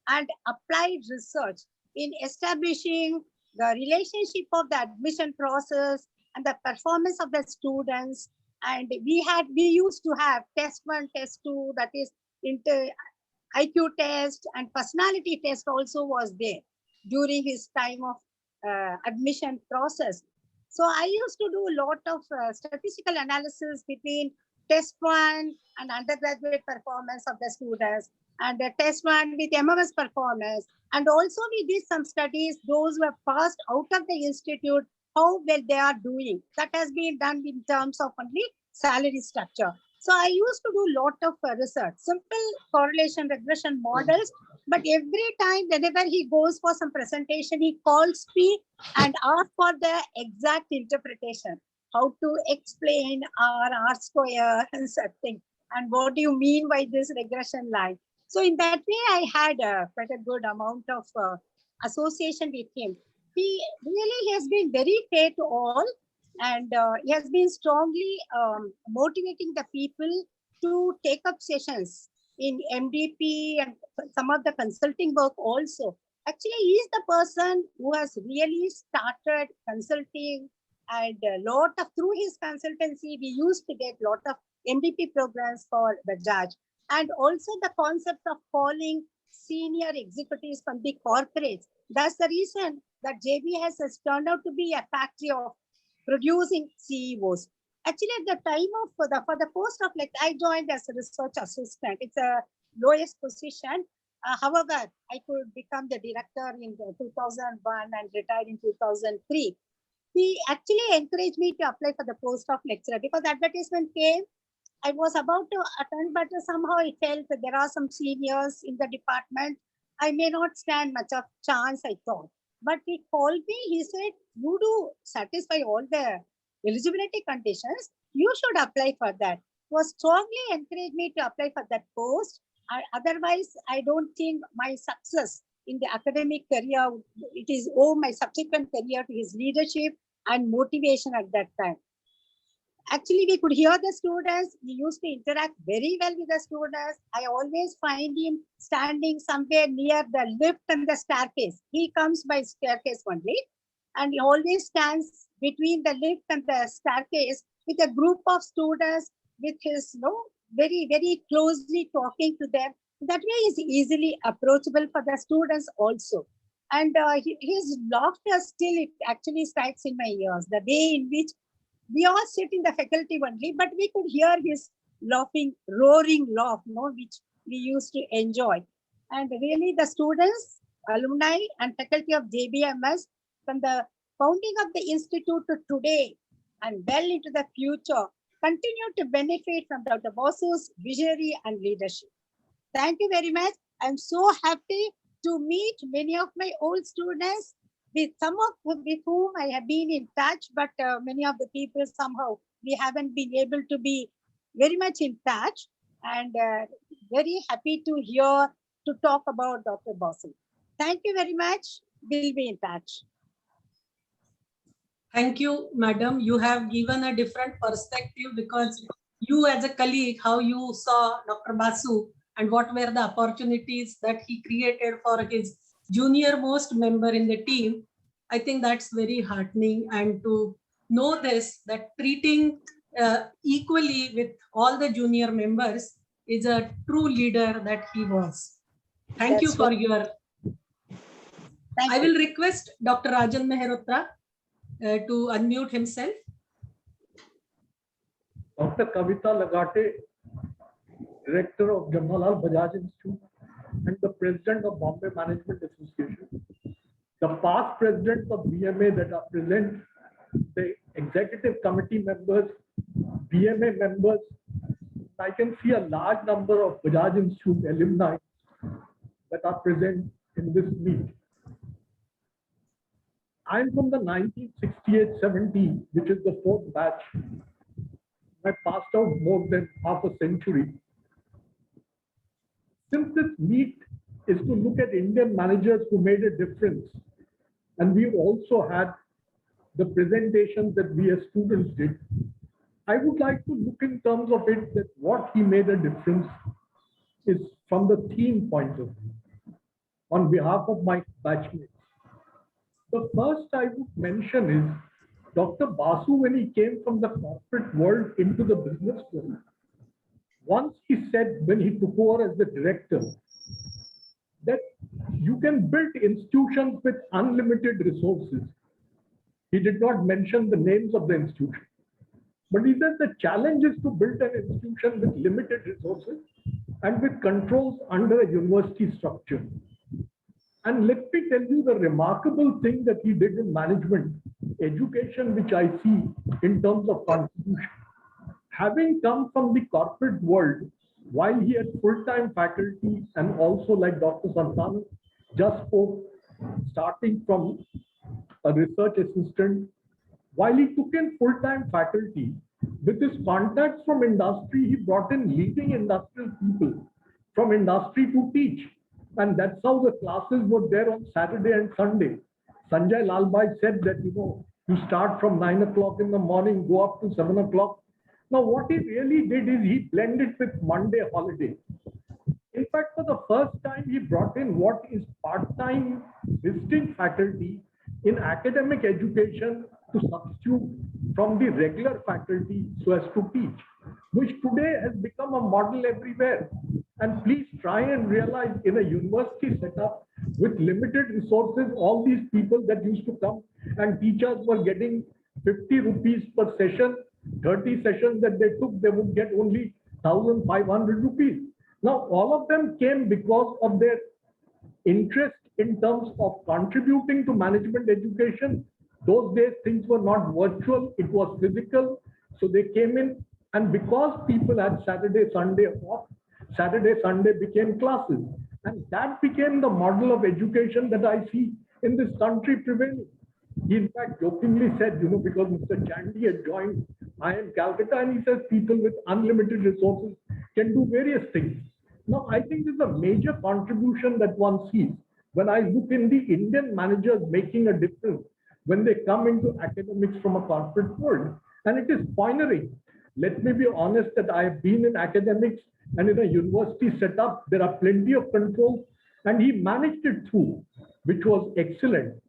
and applied research in establishing the relationship of the admission process and the performance of the students. And we used to have test 1, test 2, that is IQ test, and personality test also was there during his time of admission process. So I used to do a lot of statistical analysis between test 1 and undergraduate performance of the students, and the test 1 with MMS performance. And also we did some studies, those who have passed out of the institute, how well they are doing. That has been done in terms of only salary structure. So I used to do a lot of research, simple correlation regression models. But every time, whenever he goes for some presentation, he calls me and asks for the exact interpretation, how to explain R square and something, and what do you mean by this regression line. So in that way, I had quite a good amount of association with him. He really has been very fair to all, and he has been strongly motivating the people to take up sessions in MDP and some of the consulting work also. Actually, he is the person who has really started consulting, and through his consultancy, we used to get a lot of MDP programs for Bajaj. And also the concept of calling senior executives from the corporates. That's the reason that JB has turned out to be a factory of producing CEOs. Actually, at the time of for the post of, like, I joined as a research assistant. It's a lowest position. However, I could become the director in 2001 and retired in 2003. He actually encouraged me to apply for the post of lecturer because advertisement came. I was about to attend, but somehow I felt that there are some seniors in the department. I may not stand much of chance, I thought. But he called me, he said, you do satisfy all the eligibility conditions, you should apply for that. Was strongly encouraged me to apply for that post. Otherwise, I don't think my success in the academic career, it is my subsequent career to his leadership and motivation at that time. Actually, we could hear the students. He used to interact very well with the students. I always find him standing somewhere near the lift and the staircase. He comes by staircase only. And he always stands between the lift and the staircase with a group of students with his, very, very closely talking to them. That way is easily approachable for the students also. And his laughter still, it actually strikes in my ears. The way in which we all sit in the faculty only, but we could hear his laughing, roaring laugh, which we used to enjoy. And really the students, alumni and faculty of JBMS, from the founding of the institute to today and well into the future, continue to benefit from Dr. Basu's visionary and leadership. Thank you very much. I'm so happy to meet many of my old students, with some of with whom I have been in touch, but many of the people somehow we haven't been able to be very much in touch, and very happy to talk about Dr. Basu. Thank you very much. We'll be in touch. Thank you, madam. You have given a different perspective because you as a colleague, how you saw Dr. Basu and what were the opportunities that he created for his junior most member in the team. I think that's very heartening, and to know this, that treating equally with all the junior members is a true leader that he was. Thank you for your... I will request Dr. Rajan Mehrotra to unmute himself. Dr. Kavita Laghate, director of Jawaharlal Bajaj Institute and the president of Bombay Management Association. The past presidents of BMA that are present, the executive committee members, BMA members. I can see a large number of Bajaj Institute alumni that are present in this meet. I'm from the 1968-70, which is the fourth batch. I passed out more than half a century. Since this meet is to look at Indian managers who made a difference, and we also had the presentations that we as students did, I would like to look in terms of it that what he made a difference is from the theme point of view. On behalf of my batchmates, the first I would mention is Dr. Basu, when he came from the corporate world into the business world. Once he said, when he took over as the director, that you can build institutions with unlimited resources. He did not mention the names of the institution, but he said the challenge is to build an institution with limited resources and with controls under a university structure. And let me tell you the remarkable thing that he did in management, education, which I see in terms of contribution. Having come from the corporate world, while he had full-time faculty and also like Dr. Santana just spoke, starting from a research assistant, while he took in full-time faculty, with his contacts from industry, he brought in leading industrial people from industry to teach. And that's how the classes were there on Saturday and Sunday. Sanjay Lalbhai said that, you start from 9 o'clock in the morning, go up to 7 o'clock. Now, what he really did is he blended with Monday holiday. In fact, for the first time, he brought in what is part-time visiting faculty in academic education to substitute from the regular faculty so as to teach, which today has become a model everywhere. And please try and realize in a university setup with limited resources, all these people that used to come and teach us were getting 50 rupees per session, 30 sessions that they took, they would get only 1,500 rupees. Now, all of them came because of their interest in terms of contributing to management education. Those days, things were not virtual, it was physical. So they came in, and because people had Saturday, Sunday off, Saturday, Sunday became classes. And that became the model of education that I see in this country prevailing. He in fact jokingly said, because Mr. Chandy had joined IIM Calcutta, and he says people with unlimited resources can do various things. Now, I think this is a major contribution that one sees when I look in the Indian managers making a difference when they come into academics from a corporate world. And it is pioneering. Let me be honest that I have been in academics and in a university setup, there are plenty of controls, and he managed it through, which was excellent.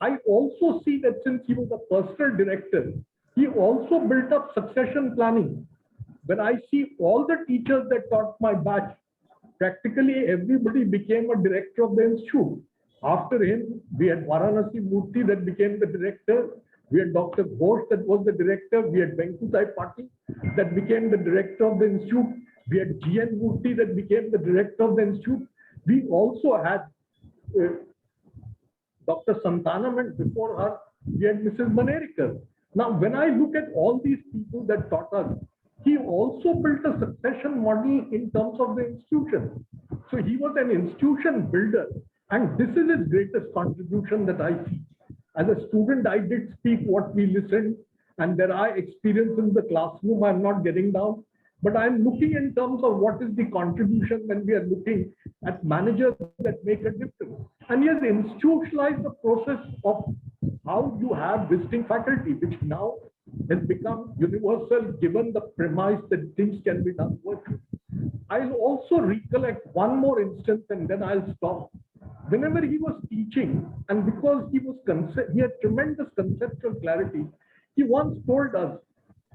I also see that since he was a personal director, he also built up succession planning. When I see all the teachers that taught my batch, practically everybody became a director of the institute. After him, we had Varanasi Murthy that became the director. We had Dr. Ghosh that was the director. We had Venkutai Patil that became the director of the institute. We had G.N. Murthy that became the director of the institute. We also had Dr. Santanam, and before her, we had Mrs. Manerikar. Now, when I look at all these people that taught us, he also built a succession model in terms of the institution. So he was an institution builder, and this is his greatest contribution that I see. As a student, I did speak what we listened, and there are experiences in the classroom. I'm not getting down, but I'm looking in terms of what is the contribution when we are looking at managers that make a difference. And he has institutionalized the process of how you have visiting faculty, which now has become universal given the premise that things can be done virtually. I'll also recollect one more instance and then I'll stop. Whenever he was teaching, and because he had tremendous conceptual clarity, he once told us,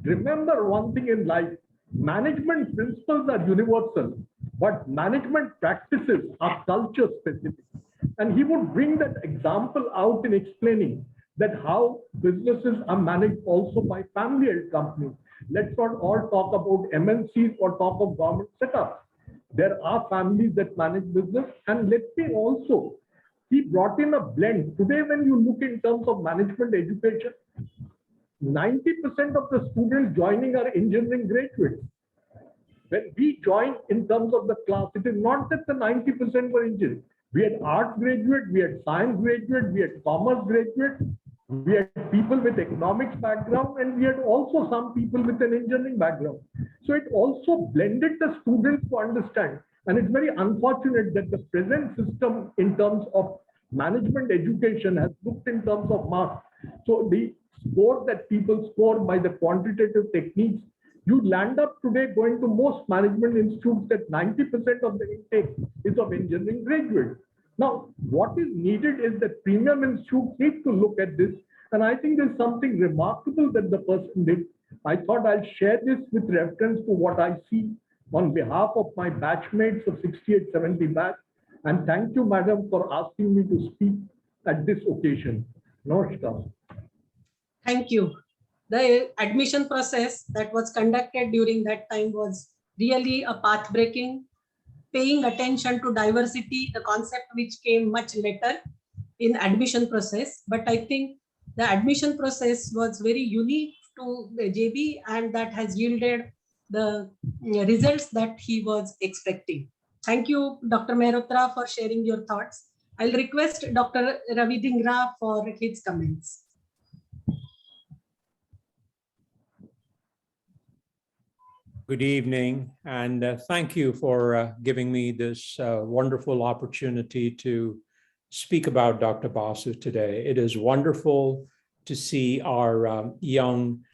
remember one thing in life, management principles are universal, but management practices are culture specific. And he would bring that example out in explaining that how businesses are managed also by family-held companies. Let's not all talk about MNCs or talk of government setups. There are families that manage business, and let me also, he brought in a blend. Today, when you look in terms of management education, 90% of the students joining are engineering graduates. When we joined in terms of the class, it is not that the 90% were engineers. We had arts graduate, we had science graduate, we had commerce graduate, we had people with economics background, and we had also some people with an engineering background. So it also blended the students to understand. And it's very unfortunate that the present system in terms of management education has looked in terms of marks. So the score that people score by the quantitative techniques, you land up today going to most management institutes that 90% of the intake is of engineering graduates. Now, what is needed is that premium institutes need to look at this. And I think there's something remarkable that the person did. I thought I'll share this with reference to what I see on behalf of my batchmates of 68, 70 batch. And thank you, madam, for asking me to speak at this occasion. Namaskar. Thank you. The admission process that was conducted during that time was really a path-breaking, paying attention to diversity, the concept which came much later in admission process. But I think the admission process was very unique to the JB, and that has yielded the results that he was expecting. Thank you, Dr. Mehrotra, for sharing your thoughts. I'll request Dr. Ravi Dhingra for his comments. Good evening, and thank you for giving me this wonderful opportunity to speak about Dr. Basu today. It is wonderful to see our young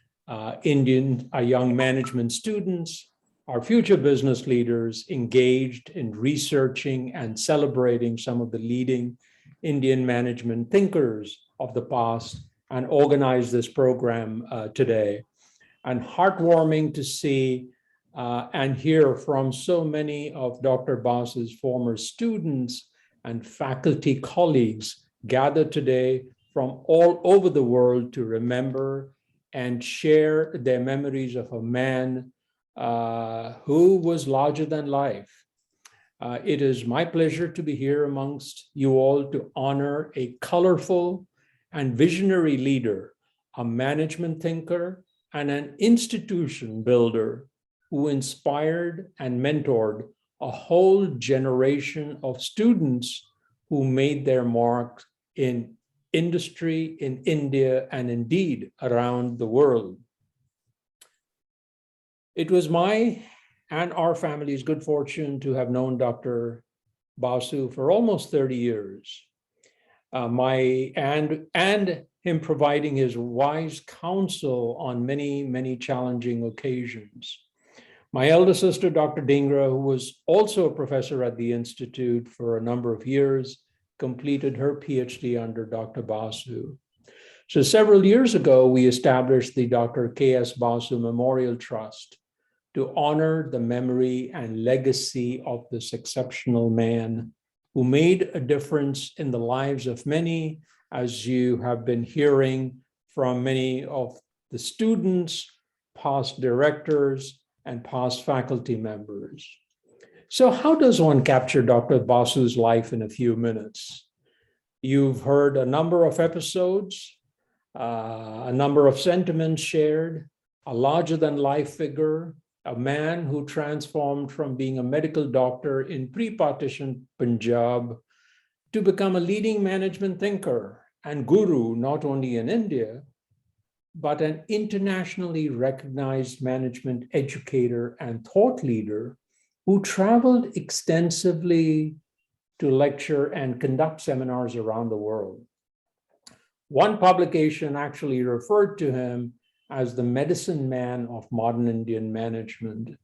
management students, our future business leaders engaged in researching and celebrating some of the leading Indian management thinkers of the past and organize this program today. And heartwarming to see and hear from so many of Dr. Basu's former students and faculty colleagues gathered today from all over the world to remember and share their memories of a man who was larger than life. It is my pleasure to be here amongst you all to honor a colorful and visionary leader, a management thinker, and an institution builder who inspired and mentored a whole generation of students who made their mark in industry in India and indeed around the world. It was my and our family's good fortune to have known Dr. Basu for almost 30 years. And him providing his wise counsel on many, many challenging occasions. My elder sister, Dr. Dhingra, who was also a professor at the Institute for a number of years, completed her PhD under Dr. Basu. So several years ago, we established the Dr. K.S. Basu Memorial Trust to honor the memory and legacy of this exceptional man who made a difference in the lives of many, as you have been hearing from many of the students, past directors, and past faculty members. So how does one capture Dr. Basu's life in a few minutes? You've heard a number of episodes, a number of sentiments shared, a larger-than-life figure, a man who transformed from being a medical doctor in pre-partition Punjab to become a leading management thinker and guru, not only in India, but an internationally recognized management educator and thought leader who traveled extensively to lecture and conduct seminars around the world. One publication actually referred to him as the medicine man of modern Indian management.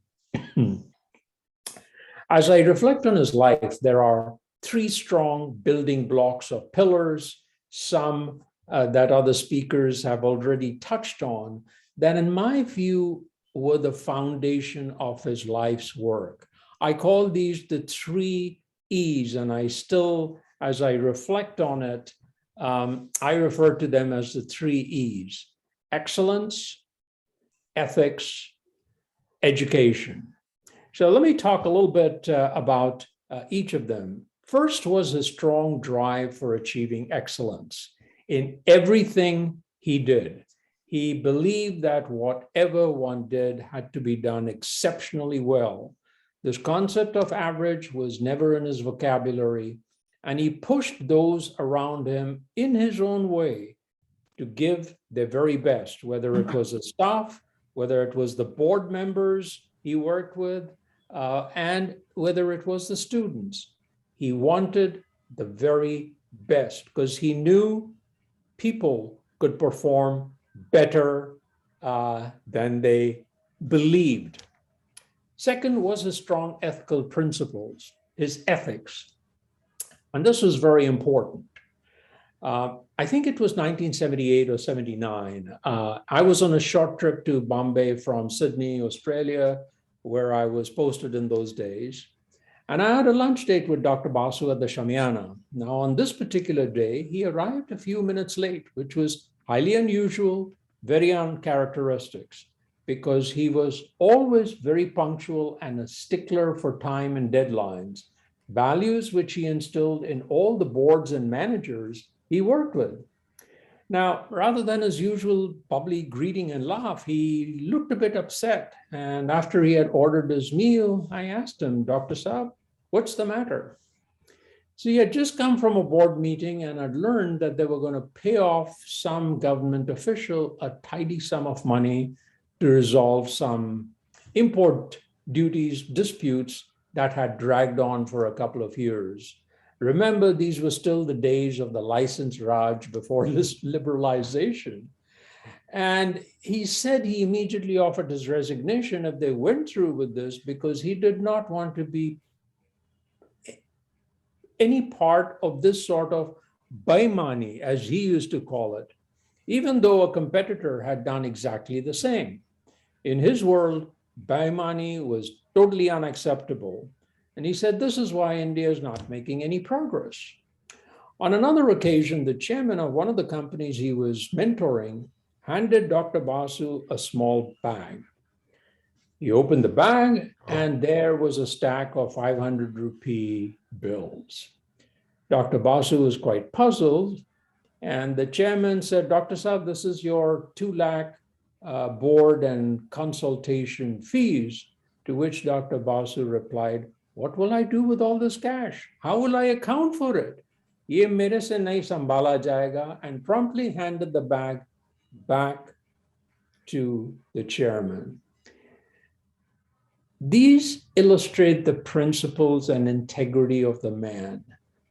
As I reflect on his life, there are three strong building blocks of pillars, some that other speakers have already touched on, that in my view were the foundation of his life's work. I call these the three E's, and I still, as I reflect on it, I refer to them as the 3 E's: excellence, ethics, education. So let me talk a little bit about each of them. First was a strong drive for achieving excellence in everything he did. He believed that whatever one did had to be done exceptionally well. This concept of average was never in his vocabulary, and he pushed those around him in his own way to give their very best, whether it was the staff, whether it was the board members he worked with, and whether it was the students. He wanted the very best because he knew people could perform better than they believed. Second was his strong ethical principles, his ethics. And this was very important. I think it was 1978 or 79. I was on a short trip to Bombay from Sydney, Australia, where I was posted in those days. And I had a lunch date with Dr. Basu at the Shamiana. Now, on this particular day, he arrived a few minutes late, which was highly unusual, very uncharacteristic, because he was always very punctual and a stickler for time and deadlines, values which he instilled in all the boards and managers he worked with. Now, rather than his usual bubbly greeting and laugh, he looked a bit upset. And after he had ordered his meal, I asked him, Dr. Saab, what's the matter? So he had just come from a board meeting and had learned that they were going to pay off some government official a tidy sum of money to resolve some import duties disputes that had dragged on for a couple of years. Remember, these were still the days of the license Raj before this liberalization. And he said he immediately offered his resignation if they went through with this because he did not want to be any part of this sort of baimani, as he used to call it, even though a competitor had done exactly the same. In his world, baimani was totally unacceptable. And he said, this is why India is not making any progress. On another occasion, the chairman of one of the companies he was mentoring handed Dr. Basu a small bag. He opened the bag and there was a stack of 500 rupee bills. Dr. Basu was quite puzzled and the chairman said, Dr. Saab, this is your 2 lakh board and consultation fees, to which Dr. Basu replied, what will I do with all this cash? How will I account for it? Ye mere se nahi sambhala jayega, and promptly handed the bag back to the chairman. These illustrate the principles and integrity of the man.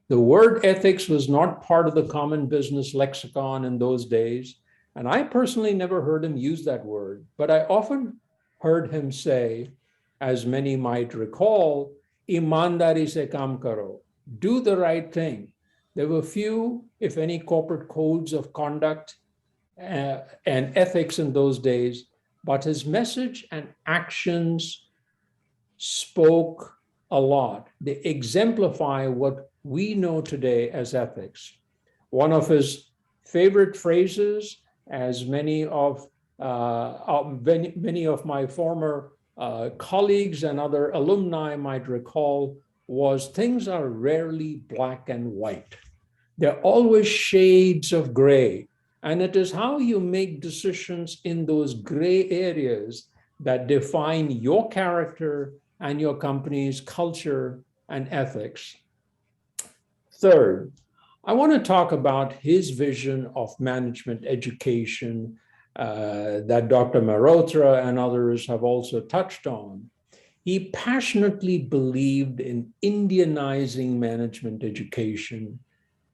The word ethics was not part of the common business lexicon in those days, and I personally never heard him use that word, but I often heard him say, as many might recall, Imandari se kaam karo, do the right thing. There were few, if any, corporate codes of conduct and ethics in those days, but his message and actions spoke a lot. They exemplify what we know today as ethics. One of his favorite phrases, as many of my former colleagues and other alumni might recall, was things are rarely black and white. They're always shades of gray. And it is how you make decisions in those gray areas that define your character and your company's culture and ethics. Third, I want to talk about his vision of management education that Dr. Mehrotra and others have also touched on. He passionately believed in Indianizing management education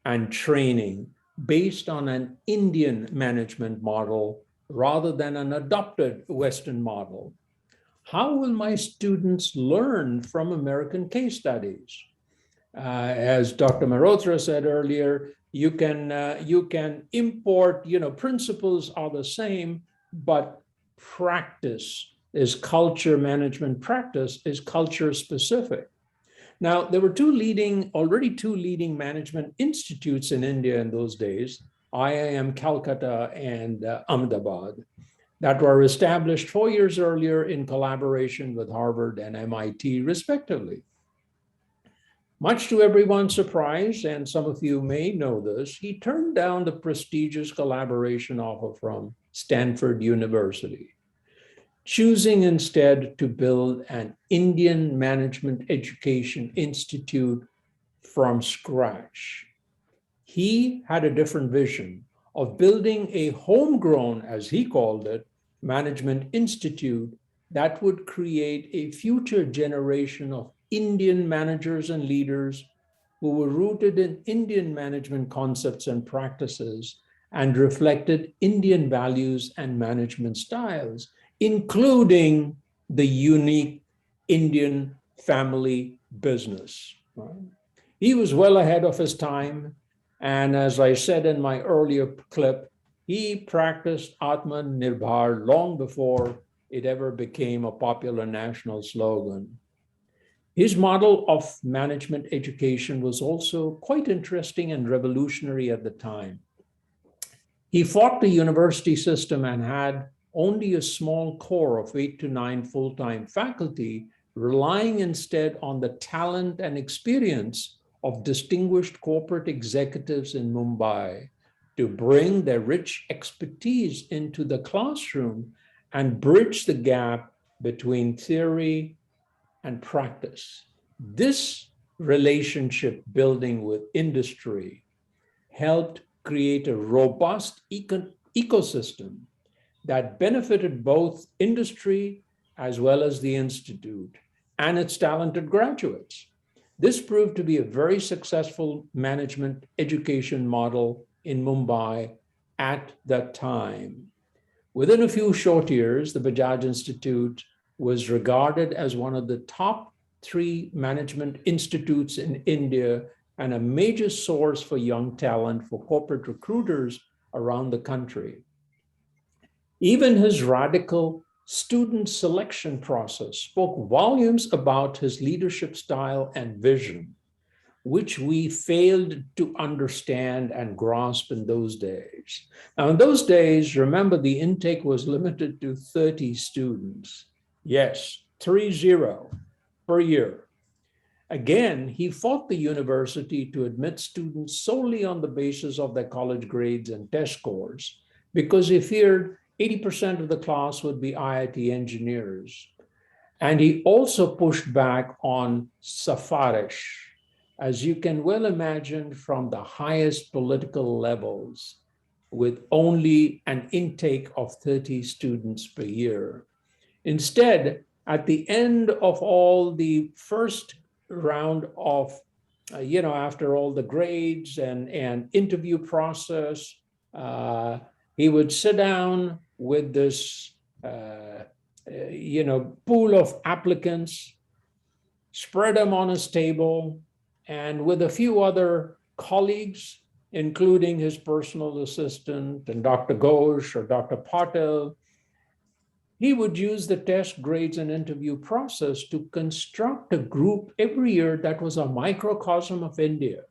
and training based on an Indian management model rather than an adopted Western model. How will my students learn from American case studies? As Dr. Mehrotra said earlier, you can import, principles are the same, but practice is culture, management practice is culture specific. Now, there were already two leading management institutes in India in those days, IIM Calcutta and Ahmedabad, that were established 4 years earlier in collaboration with Harvard and MIT, respectively. Much to everyone's surprise, and some of you may know this, he turned down the prestigious collaboration offer from Stanford University, choosing instead to build an Indian Management Education Institute from scratch. He had a different vision of building a homegrown, as he called it, management institute that would create a future generation of Indian managers and leaders who were rooted in Indian management concepts and practices and reflected Indian values and management styles, including the unique Indian family business. He was well ahead of his time. And as I said in my earlier clip, he practiced Atmanirbhar long before it ever became a popular national slogan. His model of management education was also quite interesting and revolutionary at the time. He fought the university system and had only a small core of 8 to 9 full-time faculty, relying instead on the talent and experience of distinguished corporate executives in Mumbai to bring their rich expertise into the classroom and bridge the gap between theory and practice. This relationship building with industry helped create a robust ecosystem that benefited both industry as well as the institute and its talented graduates. This proved to be a very successful management education model in Mumbai at that time. Within a few short years, the Bajaj Institute was regarded as one of the top 3 management institutes in India and a major source for young talent for corporate recruiters around the country. Even his radical student selection process spoke volumes about his leadership style and vision, which we failed to understand and grasp in those days. Now, in those days, remember, the intake was limited to 30 students. Yes, 30 per year. Again, he fought the university to admit students solely on the basis of their college grades and test scores, because he feared 80% of the class would be IIT engineers. And he also pushed back on Safarish, as you can well imagine, from the highest political levels, with only an intake of 30 students per year. Instead, at the end of all the first round of, after all the grades and interview process, he would sit down with this, pool of applicants, spread them on his table, and with a few other colleagues, including his personal assistant and Dr. Ghosh or Dr. Patel, he would use the test grades and interview process to construct a group every year that was a microcosm of India,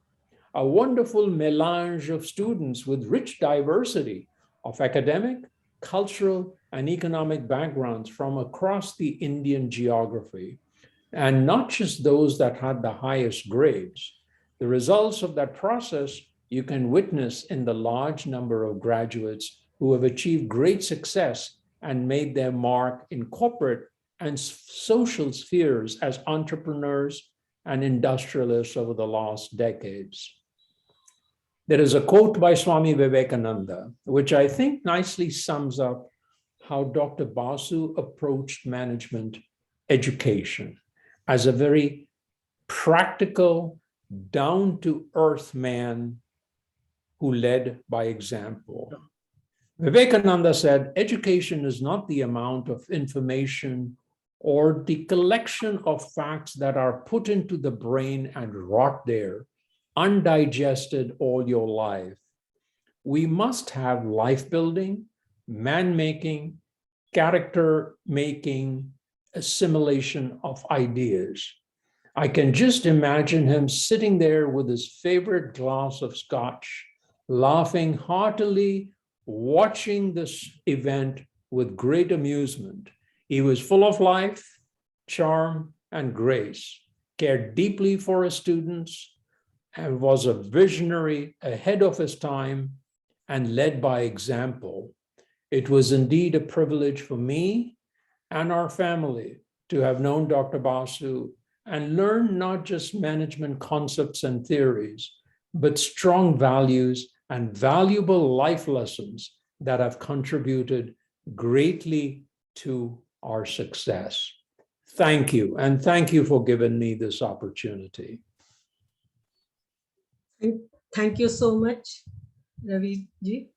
a wonderful melange of students with rich diversity of academic, cultural, and economic backgrounds from across the Indian geography, and not just those that had the highest grades. The results of that process you can witness in the large number of graduates who have achieved great success and made their mark in corporate and social spheres as entrepreneurs and industrialists over the last decades. There is a quote by Swami Vivekananda, which I think nicely sums up how Dr. Basu approached management education as a very practical, down-to-earth man who led by example. Vivekananda said, education is not the amount of information or the collection of facts that are put into the brain and rot there, undigested all your life. We must have life building, man making, character making, assimilation of ideas. I can just imagine him sitting there with his favorite glass of scotch, laughing heartily, watching this event with great amusement. He was full of life, charm, and grace, cared deeply for his students, and was a visionary ahead of his time and led by example. It was indeed a privilege for me and our family to have known Dr. Basu and learn not just management concepts and theories, but strong values and valuable life lessons that have contributed greatly to our success. Thank you, and thank you for giving me this opportunity. Thank you so much, Ravi ji.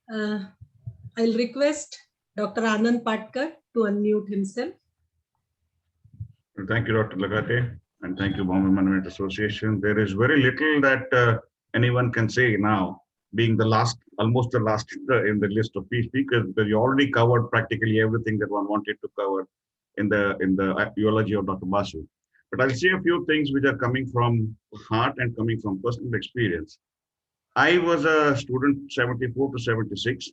I'll request Dr. Anand Patkar to unmute himself. Thank you, Dr. Laghate, and thank you, Bombay Management Association. There is very little that anyone can say now, being the last, almost the last in the list of speakers, because you already covered practically everything that one wanted to cover in the eulogy of Dr. Basu. But I'll say a few things which are coming from heart and coming from personal experience. I was a student 74 to 76,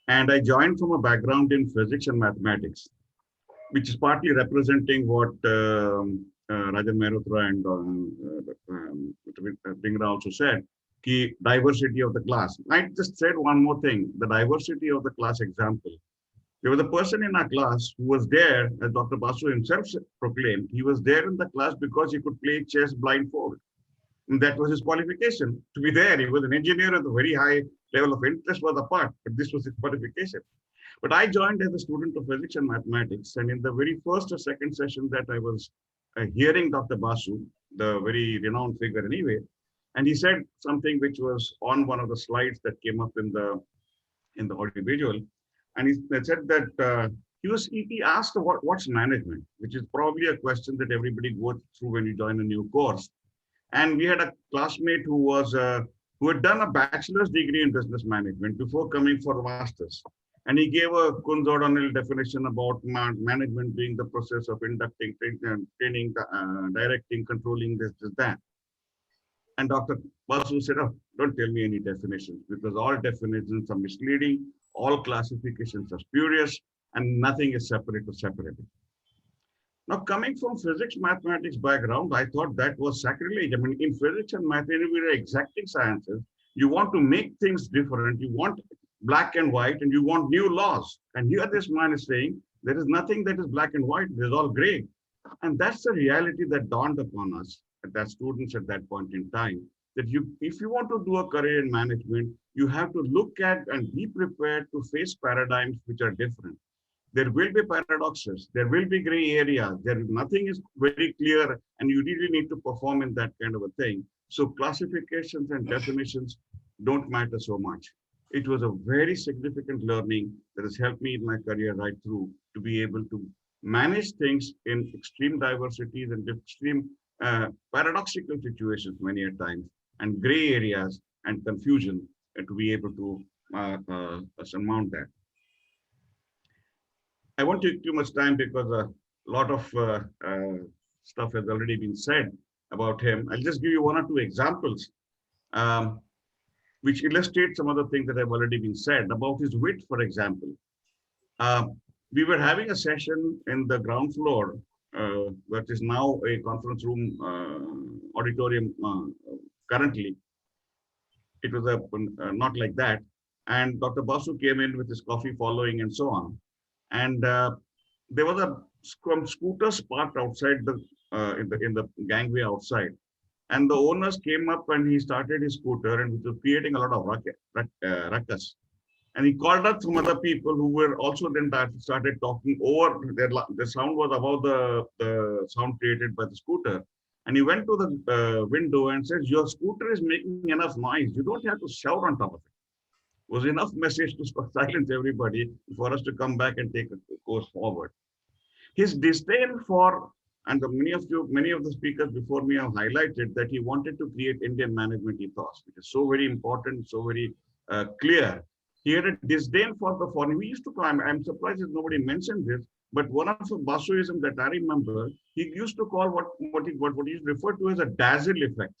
and I joined from a background in physics and mathematics, which is partly representing what Rajan Mehrotra and Dhingra also said, the diversity of the class. I just said one more thing, the diversity of the class example. There was a person in our class who was there, as Dr. Basu himself proclaimed, he was there in the class because he could play chess blindfold. And that was his qualification to be there. He was an engineer at a very high level of interest was apart, but this was his qualification. But I joined as a student of physics and mathematics, and in the very first or second session that I was hearing Dr. Basu, the very renowned figure anyway, and he said something which was on one of the slides that came up in the audiovisual, and he said that he asked what's management, which is probably a question that everybody goes through when you join a new course. And we had a classmate who had done a bachelor's degree in business management before coming for a master's. And he gave a Kunz-O'Donnell definition about management being the process of inducting, training, directing, controlling this, that. And Dr. Basu said, oh, don't tell me any definitions, because all definitions are misleading, all classifications are spurious, and nothing is separate or separated. Now, coming from physics, mathematics background, I thought that was sacrilege. I mean, in physics and mathematics, we are exacting sciences. You want to make things different. You want black and white, and you want new laws. And here this man is saying, there is nothing that is black and white. It is all gray. And that's the reality that dawned upon us, as students at that point in time, that if you want to do a career in management, you have to look at and be prepared to face paradigms which are different. There will be paradoxes, there will be gray areas, nothing is very clear, and you really need to perform in that kind of a thing. So classifications and definitions don't matter so much. It was a very significant learning that has helped me in my career right through to be able to manage things in extreme diversities and extreme paradoxical situations many a times, and gray areas and confusion, and to be able to surmount that. I won't take too much time because a lot of stuff has already been said about him. I'll just give you one or two examples which illustrate some of the things that have already been said about his wit, for example. We were having a session in the ground floor, that is now a conference room auditorium currently. It was not like that. And Dr. Basu came in with his coffee following and so on. And there was a scooter parked outside in the gangway outside. And the owners came up and he started his scooter, and which was creating a lot of ruckus. And he called up some other people who were also then started talking over. The sound was above the sound created by the scooter. And he went to the window and said, your scooter is making enough noise. You don't have to shout on top of it. It was enough message to silence everybody for us to come back and take a course forward. His disdain for, and many of the speakers before me have highlighted that he wanted to create Indian management ethos, which is so very important, so very clear. He had a disdain for the foreign. We used to, I'm surprised that nobody mentioned this. But one of the Basuism that I remember, he used to call what he referred to as a dazzle effect.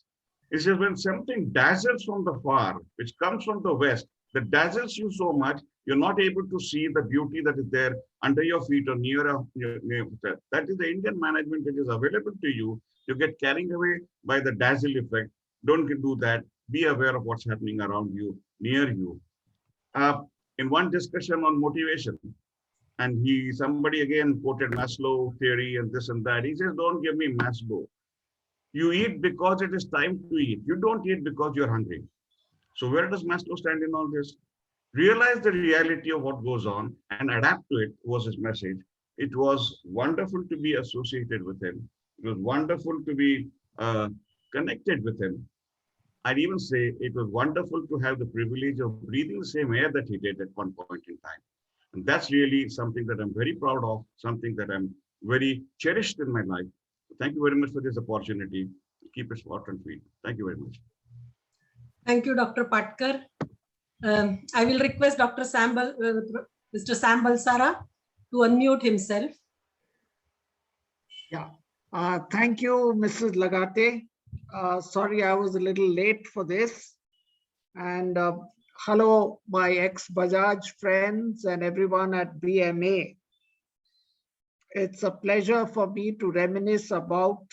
He says when something dazzles from the far, which comes from the west, that dazzles you so much, you're not able to see the beauty that is there under your feet or near that. That is the Indian management that is available to you. You get carried away by the dazzle effect. Don't do that. Be aware of what's happening around you, near you. In one discussion on motivation, and somebody again quoted Maslow theory and this and that. He says, don't give me Maslow. You eat because it is time to eat. You don't eat because you're hungry. So where does Maslow stand in all this? Realize the reality of what goes on and adapt to it was his message. It was wonderful to be associated with him. It was wonderful to be connected with him. I'd even say it was wonderful to have the privilege of breathing the same air that he did at one point in time. And that's really something that I'm very proud of, something that I'm very cherished in my life. Thank you very much for this opportunity. Keep it short and sweet. Thank you very much. Thank you, Dr. Patkar. I will request Dr. Mr. Sam Balsara to unmute himself. Yeah. Thank you, Mrs. Laghate. Sorry, I was a little late for this. And hello, my ex-Bajaj friends and everyone at BMA. It's a pleasure for me to reminisce about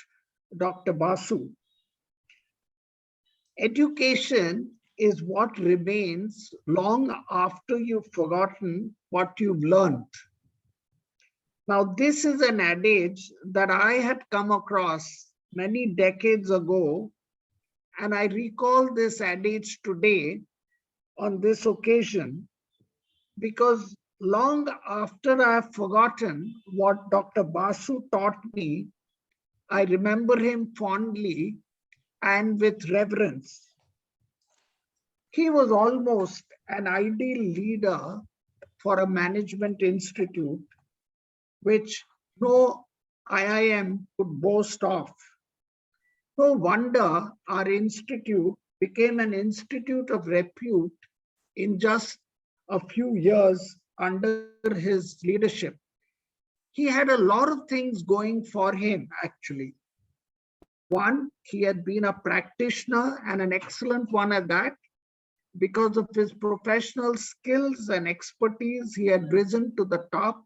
Dr. Basu. Education is what remains long after you've forgotten what you've learned. Now, this is an adage that I had come across many decades ago, and I recall this adage today on this occasion because long after I've forgotten what Dr. Basu taught me, I remember him fondly and with reverence. He was almost an ideal leader for a management institute, which no IIM could boast of. No wonder our institute became an institute of repute in just a few years under his leadership. He had a lot of things going for him, actually. One, he had been a practitioner and an excellent one at that. Because of his professional skills and expertise, he had risen to the top.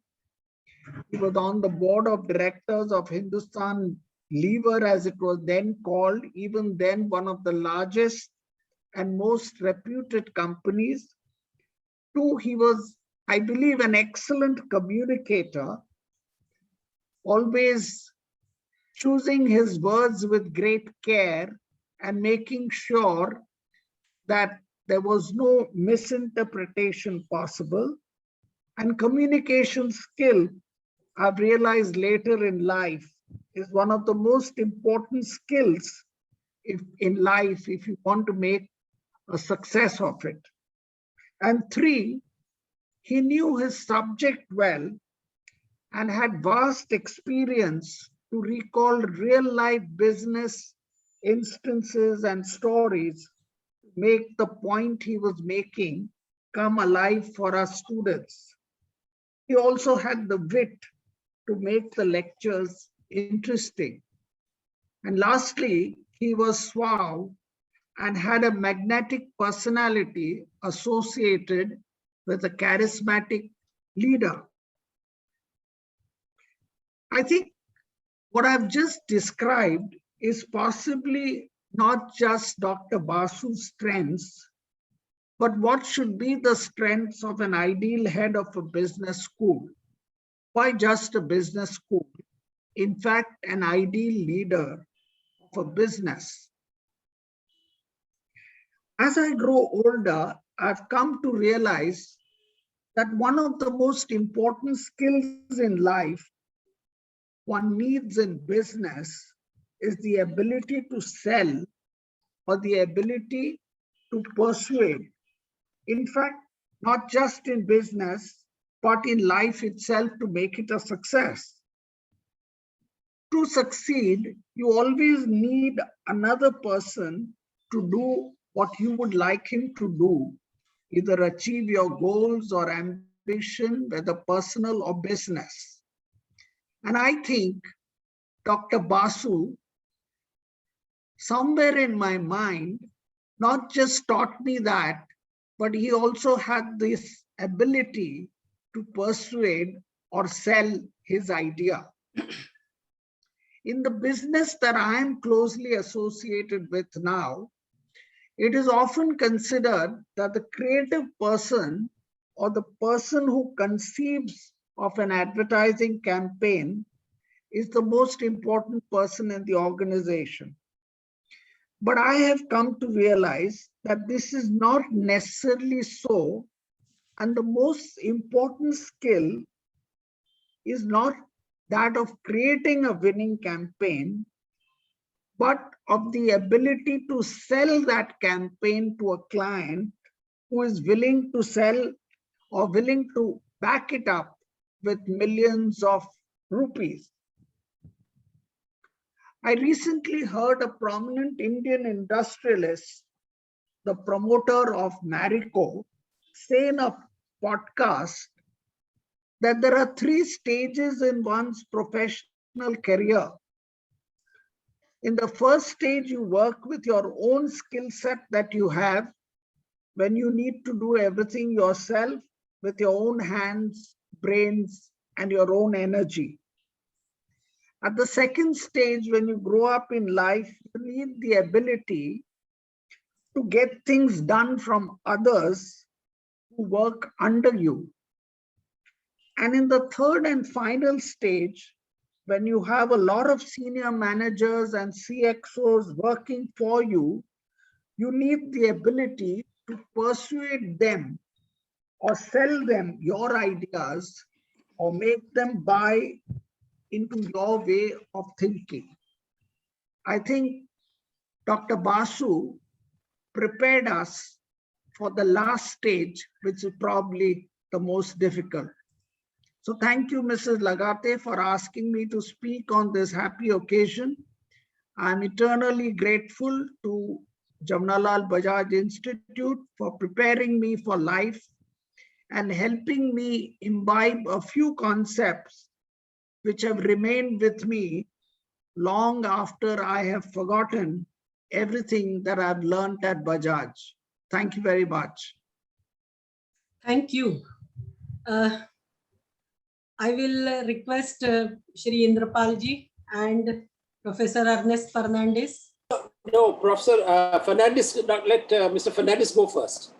He was on the board of directors of Hindustan Lever, as it was then called, even then one of the largest and most reputed companies. Two, he was, I believe, an excellent communicator, always choosing his words with great care and making sure that there was no misinterpretation possible. And communication skill, I've realized later in life, is one of the most important skills in life if you want to make a success of it. And three, he knew his subject well and had vast experience to recall real-life business instances and stories to make the point he was making come alive for our students. He also had the wit to make the lectures interesting. And lastly, he was suave and had a magnetic personality associated with a charismatic leader. I think what I've just described is possibly not just Dr. Basu's strengths, but what should be the strengths of an ideal head of a business school. Why just a business school? In fact, an ideal leader of a business. As I grow older, I've come to realize that one of the most important skills in life one needs in business is the ability to sell or the ability to persuade. In fact, not just in business, but in life itself to make it a success. To succeed, you always need another person to do what you would like him to do, either achieve your goals or ambition, whether personal or business. And I think Dr. Basu, somewhere in my mind, not just taught me that, but he also had this ability to persuade or sell his idea. In the business that I am closely associated with now, it is often considered that the creative person or the person who conceives of an advertising campaign is the most important person in the organization. But I have come to realize that this is not necessarily so, and the most important skill is not that of creating a winning campaign, but of the ability to sell that campaign to a client who is willing to sell or willing to back it up with millions of rupees. I recently heard a prominent Indian industrialist, the promoter of Marico, say in a podcast that there are 3 stages in one's professional career. In the first stage, you work with your own skill set that you have when you need to do everything yourself with your own hands, brains, and your own energy. At the second stage, when you grow up in life, you need the ability to get things done from others who work under you. And in the third and final stage, when you have a lot of senior managers and CXOs working for you, you need the ability to persuade them or sell them your ideas or make them buy into your way of thinking. I think Dr. Basu prepared us for the last stage, which is probably the most difficult. So thank you, Mrs. Laghate, for asking me to speak on this happy occasion. I'm eternally grateful to Jamnalal Bajaj Institute for preparing me for life and helping me imbibe a few concepts which have remained with me long after I have forgotten everything that I've learned at Bajaj. Thank you very much. Thank you. I will request Shri Indrapal ji and Professor Ernest Fernandes. No, Professor Fernandes, let Mr. Fernandes go first.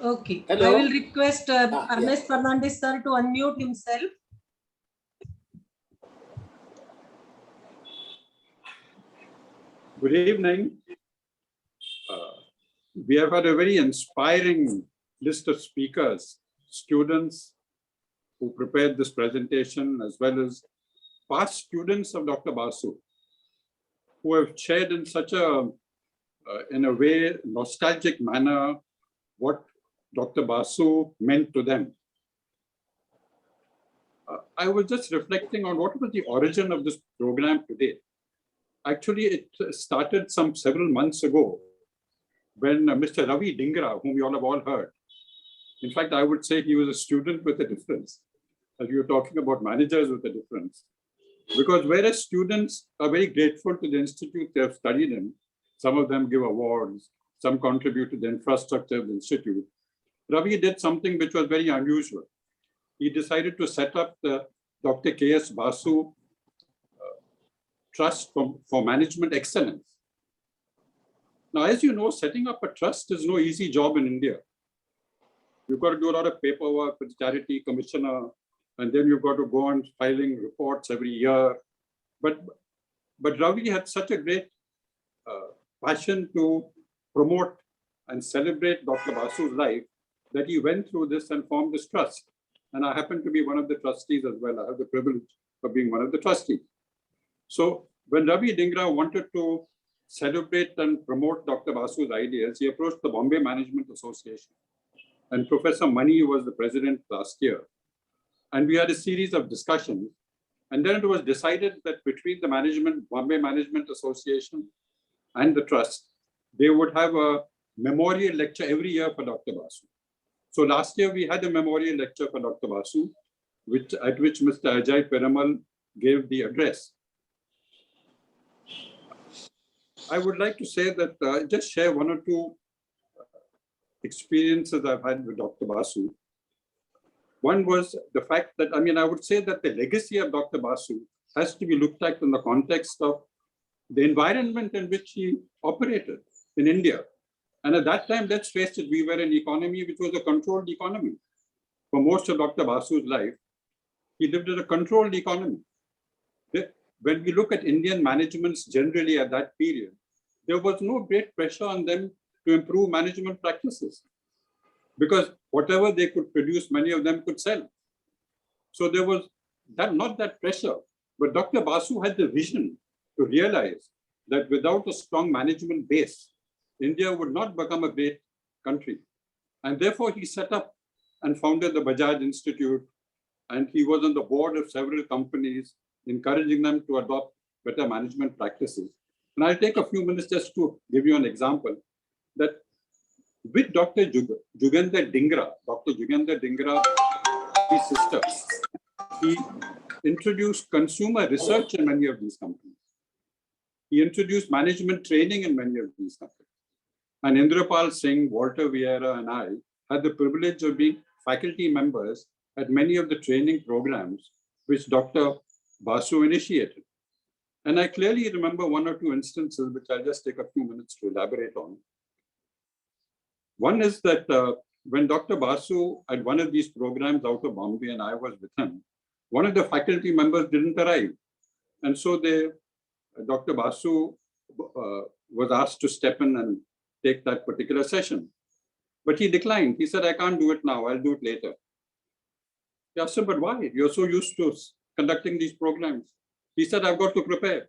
Okay. Hello? I will request Ernest Fernandes sir to unmute himself. Good evening. We have had a very inspiring list of speakers, students who prepared this presentation, as well as past students of Dr. Basu, who have shared in such a, in a way, nostalgic manner, what Dr. Basu meant to them. I was just reflecting on what was the origin of this program today. Actually, it started several months ago when Mr. Ravi Dhingra, whom you all have all heard, in fact, I would say he was a student with a difference. As you were talking about managers with a difference. Because whereas students are very grateful to the institute they have studied in, some of them give awards, some contribute to the infrastructure of the institute, Ravi did something which was very unusual. He decided to set up the Dr. K.S. Basu Trust for Management Excellence. Now, as you know, setting up a trust is no easy job in India. You've got to do a lot of paperwork with the charity commissioner, and then you've got to go on filing reports every year. But Ravi had such a great passion to promote and celebrate Dr. Basu's life that he went through this and formed this trust. And I happen to be one of the trustees as well. I have the privilege of being one of the trustees. So when Ravi Dhingra wanted to celebrate and promote Dr. Basu's ideas, he approached the Bombay Management Association. And Professor Mani was the president last year. And we had a series of discussions. And then it was decided that between the Bombay Management Association and the trust, they would have a memorial lecture every year for Dr. Basu. So last year we had a memorial lecture for Dr. Basu. at which Mr. Ajay Peramal gave the address. I would like to say that, just share one or two experiences I've had with Dr. Basu. One was the fact that, I would say that the legacy of Dr. Basu has to be looked at in the context of the environment in which he operated in India. And at that time, let's face it, we were an economy which was a controlled economy. For most of Dr. Basu's life, he lived in a controlled economy. When we look at Indian managements generally at that period, there was no great pressure on them to improve management practices, because whatever they could produce, many of them could sell. So there was not that pressure, but Dr. Basu had the vision to realize that without a strong management base, India would not become a great country. And therefore he set up and founded the Bajaj Institute, and he was on the board of several companies, encouraging them to adopt better management practices. And I'll take a few minutes just to give you an example that with Dr. Jugendra Dhingra, his sister, he introduced consumer research in many of these companies. He introduced management training in many of these companies. And Indrapal Singh, Walter Vieira, and I had the privilege of being faculty members at many of the training programs which Dr. Basu initiated. And I clearly remember one or two instances, which I'll just take a few minutes to elaborate on. One is that when Dr. Basu at one of these programs out of Bombay and I was with him, one of the faculty members didn't arrive. And so Dr. Basu was asked to step in and take that particular session. But he declined. He said, I can't do it now, I'll do it later. I asked him, but why? You're so used to conducting these programs. He said, I've got to prepare.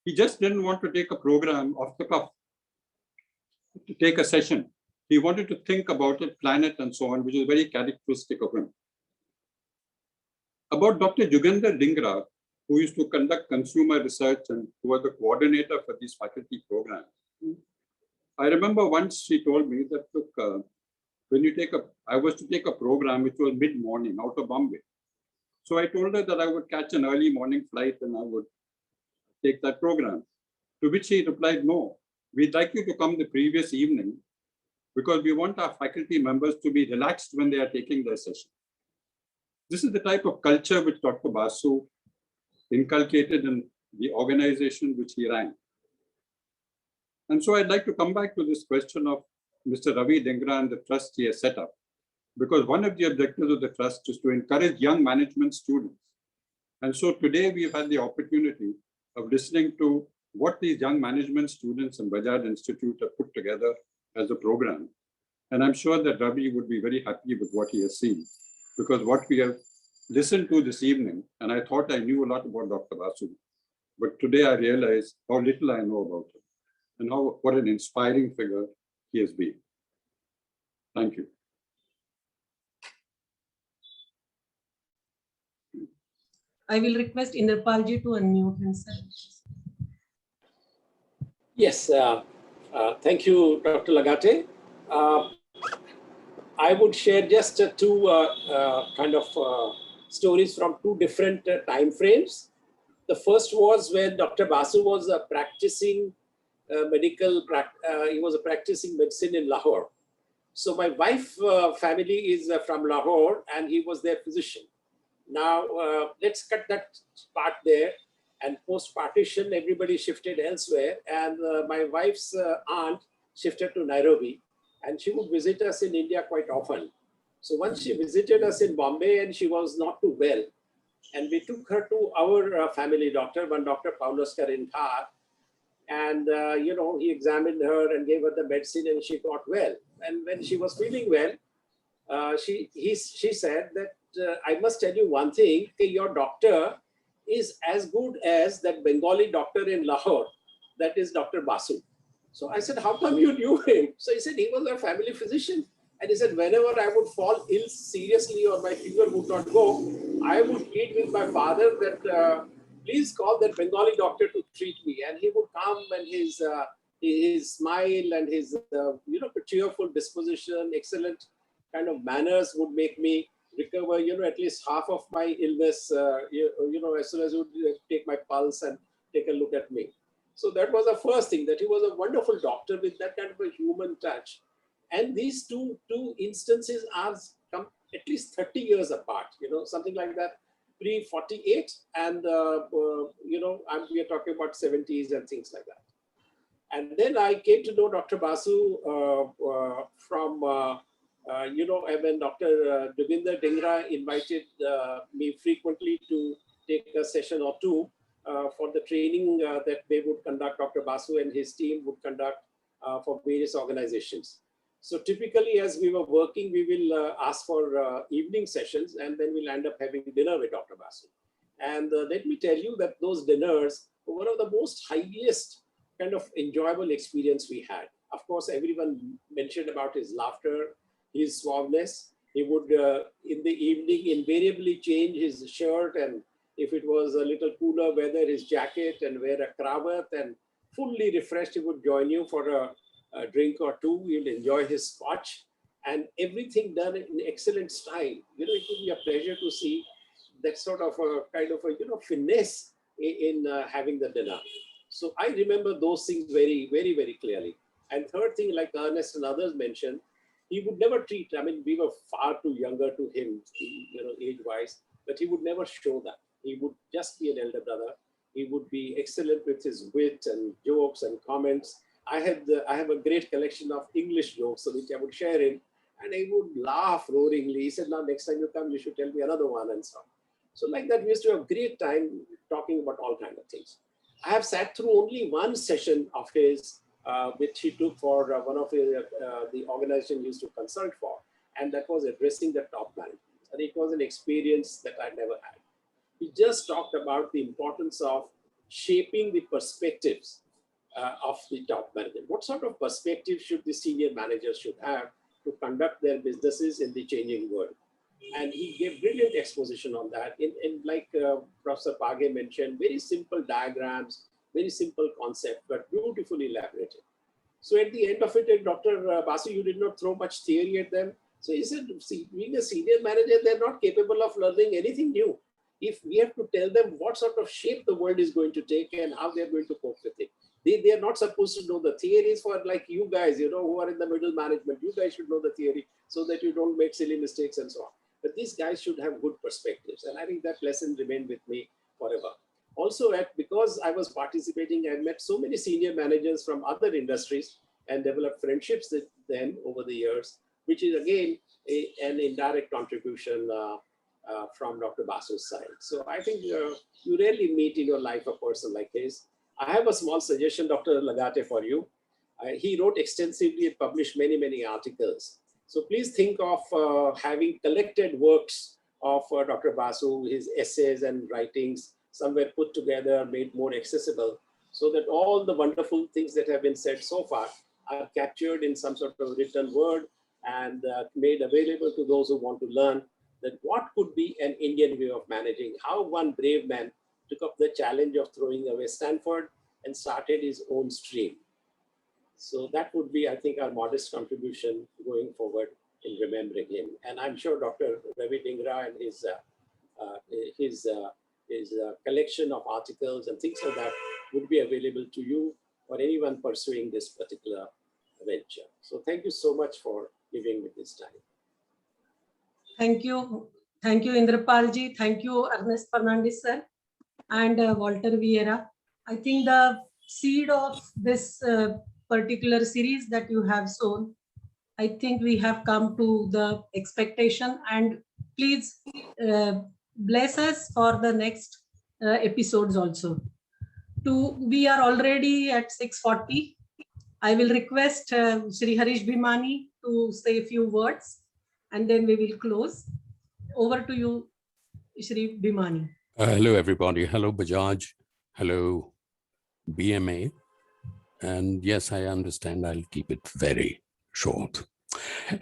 He just didn't want to take a program off the cuff, to take a session. He wanted to think about it, plan it, and so on, which is very characteristic of him. About Dr. Jugendra Dhingra, who used to conduct consumer research and who was the coordinator for these faculty programs. I remember once she told me that, look, I was to take a program which was mid-morning out of Bombay. So I told her that I would catch an early morning flight and I would take that program. To which she replied, no, we'd like you to come the previous evening because we want our faculty members to be relaxed when they are taking their session. This is the type of culture which Dr. Basu inculcated in the organization which he ran. And so I'd like to come back to this question of Mr. Ravi Dhingra and the trust he has set up, because one of the objectives of the trust is to encourage young management students. And so today we've had the opportunity of listening to what these young management students in Bajaj Institute have put together as a program. And I'm sure that Ravi would be very happy with what he has seen, because what we have listened to this evening, and I thought I knew a lot about Dr. Basu, but today I realize how little I know about him and what an inspiring figure he has been. Thank you. I will request Indrapalji to unmute himself. Yes, thank you, Dr. Laghate. I would share just two stories from two different time frames. The first was when Dr. Basu was practicing he was practicing medicine in Lahore. So my wife family is from Lahore and he was their physician. Now, let's cut that part there. And post-partition, everybody shifted elsewhere. And my wife's aunt shifted to Nairobi. And she would visit us in India quite often. So once she visited us in Bombay and she was not too well. And we took her to our family doctor, one Dr. Pauloskar in Thar. And, he examined her and gave her the medicine and she got well. And when she was feeling well, she said that, I must tell you one thing, your doctor is as good as that Bengali doctor in Lahore, that is Dr. Basu. So I said, how come you knew him? So he said, he was our family physician. And he said, whenever I would fall ill seriously or my fever would not go, I would plead with my father that, please call that Bengali doctor to treat me. And he would come and his smile and his cheerful disposition, excellent kind of manners would make me recover, at least half of my illness, as soon as you would take my pulse and take a look at me. So that was the first thing, that he was a wonderful doctor with that kind of a human touch. And these two instances are at least 30 years apart, something like that, pre-48, and, we are talking about 70s and things like that. And then I came to know Dr. Basu from, when Dr. Devinder Dhingra invited me frequently to take a session or two for the training that they would conduct, Dr. Basu and his team would conduct for various organizations. So typically, as we were working, we will ask for evening sessions, and then we'll end up having dinner with Dr. Basu. And let me tell you that those dinners were one of the most highest kind of enjoyable experience we had. Of course, everyone mentioned about his laughter, his suaveness. He would, in the evening, invariably change his shirt, and if it was a little cooler weather, his jacket, and wear a cravat, and fully refreshed, he would join you for a drink or two. You'll enjoy his scotch, and everything done in excellent style. It would be a pleasure to see that sort of a kind of a finesse in having the dinner. So I remember those things very, very, very clearly. And third thing, like Ernest and others mentioned, he would never treat, we were far too younger to him, age-wise, but he would never show that. He would just be an elder brother. He would be excellent with his wit and jokes and comments. I have a great collection of English jokes, which I would share him, and he would laugh roaringly. He said, "Now next time you come, you should tell me another one," and so on. So like that, we used to have great time talking about all kinds of things. I have sat through only one session of his, which he took for one of the organization he used to consult for, and that was addressing the top management. And it was an experience that I never had. He just talked about the importance of shaping the perspectives of the top management. What sort of perspective should the senior managers should have to conduct their businesses in the changing world? And he gave brilliant exposition on that. In like Professor Page mentioned, very simple diagrams, very simple concept, but beautifully elaborated. So at the end of it, Dr. Basu, you did not throw much theory at them. So he said, see, being a senior manager, they're not capable of learning anything new. If we have to tell them what sort of shape the world is going to take and how they're going to cope with it. They are not supposed to know the theories for like you guys, who are in the middle management. You guys should know the theory so that you don't make silly mistakes and so on. But these guys should have good perspectives. And I think that lesson remained with me forever. Also, because I was participating, I met so many senior managers from other industries and developed friendships with them over the years, which is again an indirect contribution from Dr. Basu's side. So I think you rarely meet in your life a person like his. I have a small suggestion, Dr. Laghate, for you. He wrote extensively and published many, many articles. So please think of having collected works of Dr. Basu, his essays and writings, somewhere put together, made more accessible, so that all the wonderful things that have been said so far are captured in some sort of written word and made available to those who want to learn that what could be an Indian way of managing, how one brave man took up the challenge of throwing away Stanford and started his own stream. So that would be, I think, our modest contribution going forward in remembering him. And I'm sure Dr. Ravi Dhingra and his collection of articles and things like that would be available to you or anyone pursuing this particular venture. So thank you so much for giving me this time. Thank you. Thank you, Indrapal ji. Thank you, Ernest Fernandes, sir, and Walter Vieira. I think the seed of this particular series that you have sown, I think we have come to the expectation, and please bless us for the next episodes also. We are already at 6:40. I will request Shri Harish Bhimani to say a few words, and then we will close. Over to you, Shri Bhimani. Hello, everybody. Hello, Bajaj. Hello, BMA. And yes, I understand. I'll keep it very short.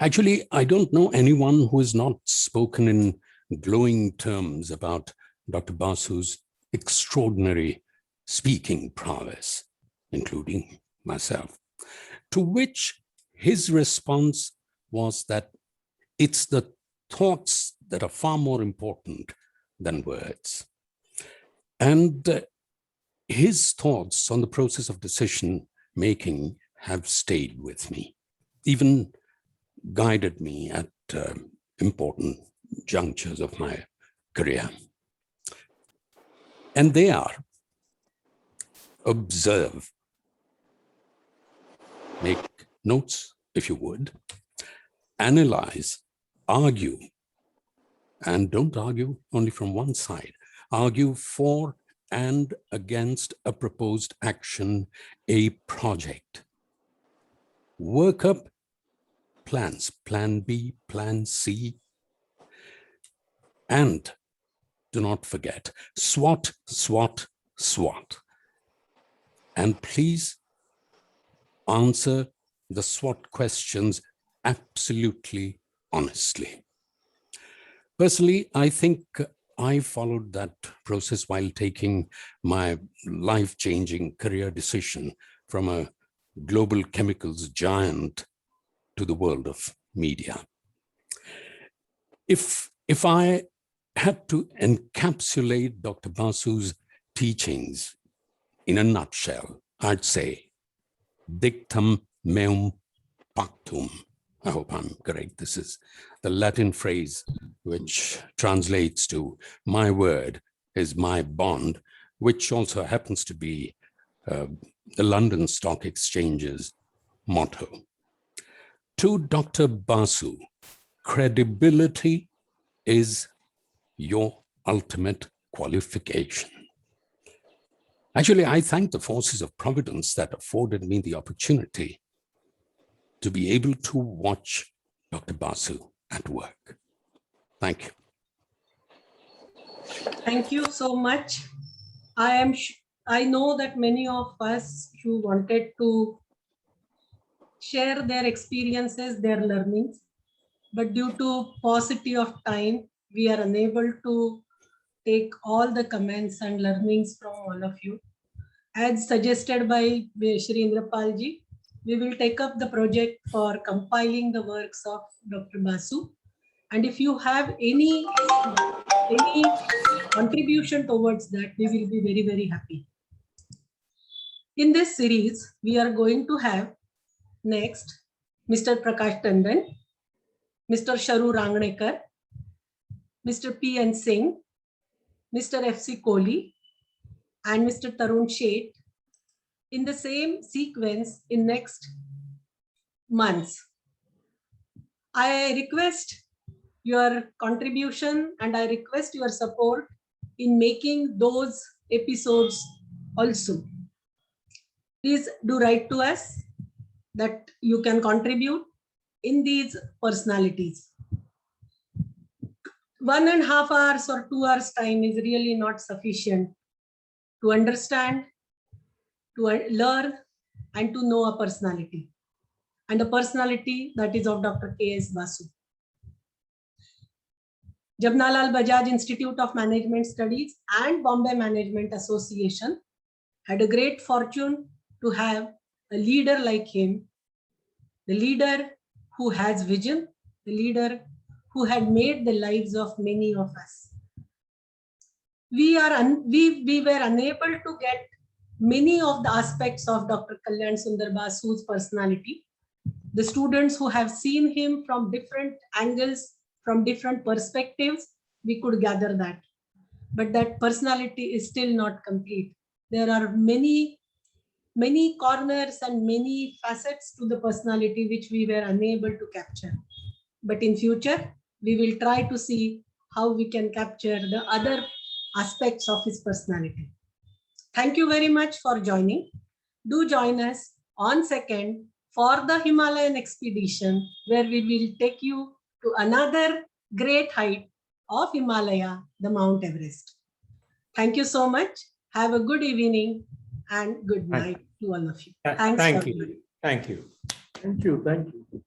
Actually, I don't know anyone who has not spoken in glowing terms about Dr. Basu's extraordinary speaking prowess, including myself, to which his response was that it's the thoughts that are far more important than words. And his thoughts on the process of decision making have stayed with me, even guided me at important junctures of my career. And they are: observe, make notes if you would, analyze, argue, and don't argue only from one side, argue for and against a proposed action, a project. Work up plans, plan B, plan C. And do not forget, SWOT, SWOT, SWOT. And please answer the SWOT questions absolutely honestly. Personally, I think I followed that process while taking my life-changing career decision from a global chemicals giant to the world of media. If I had to encapsulate Dr. Basu's teachings in a nutshell, I'd say dictum meum pactum. I hope I'm correct. This is the Latin phrase which translates to "my word is my bond," which also happens to be the London Stock Exchange's motto. To Dr. Basu, credibility is your ultimate qualification. Actually, I thank the forces of providence that afforded me the opportunity to be able to watch Dr. Basu at work. Thank you. Thank you so much. I know that many of us who wanted to share their experiences, their learnings, but due to paucity of time, we are unable to take all the comments and learnings from all of you. As suggested by Shri Indrapal ji, we will take up the project for compiling the works of Dr. Basu. And if you have any contribution towards that, we will be very, very happy. In this series, we are going to have next Mr. Prakash Tandon, Mr. Sharu Rangnekar, Mr. P.N. Singh, Mr. F.C. Kohli, and Mr. Tarun Sheth in the same sequence in next months. I request your contribution and I request your support in making those episodes also. Please do write to us that you can contribute in these personalities. 1.5 hours or 2 hours time is really not sufficient to understand, to learn, and to know a personality. And a personality that is of Dr. K.S. Basu. Jamnalal Bajaj Institute of Management Studies and Bombay Management Association had a great fortune to have a leader like him, the leader who has vision, the leader who had made the lives of many of us. We were unable to get many of the aspects of Dr. Kalyan Sundar Basu's personality. The students who have seen him from different angles, from different perspectives, we could gather that. But that personality is still not complete. There are many corners and many facets to the personality which we were unable to capture. But in future, we will try to see how we can capture the other aspects of his personality. Thank you very much for joining. Do join us on 2nd for the Himalayan expedition, where we will take you to another great height of Himalaya, the Mount Everest. Thank you so much. Have a good evening and good night to all of you. Thank you. Thank you. Thank you. Thank you.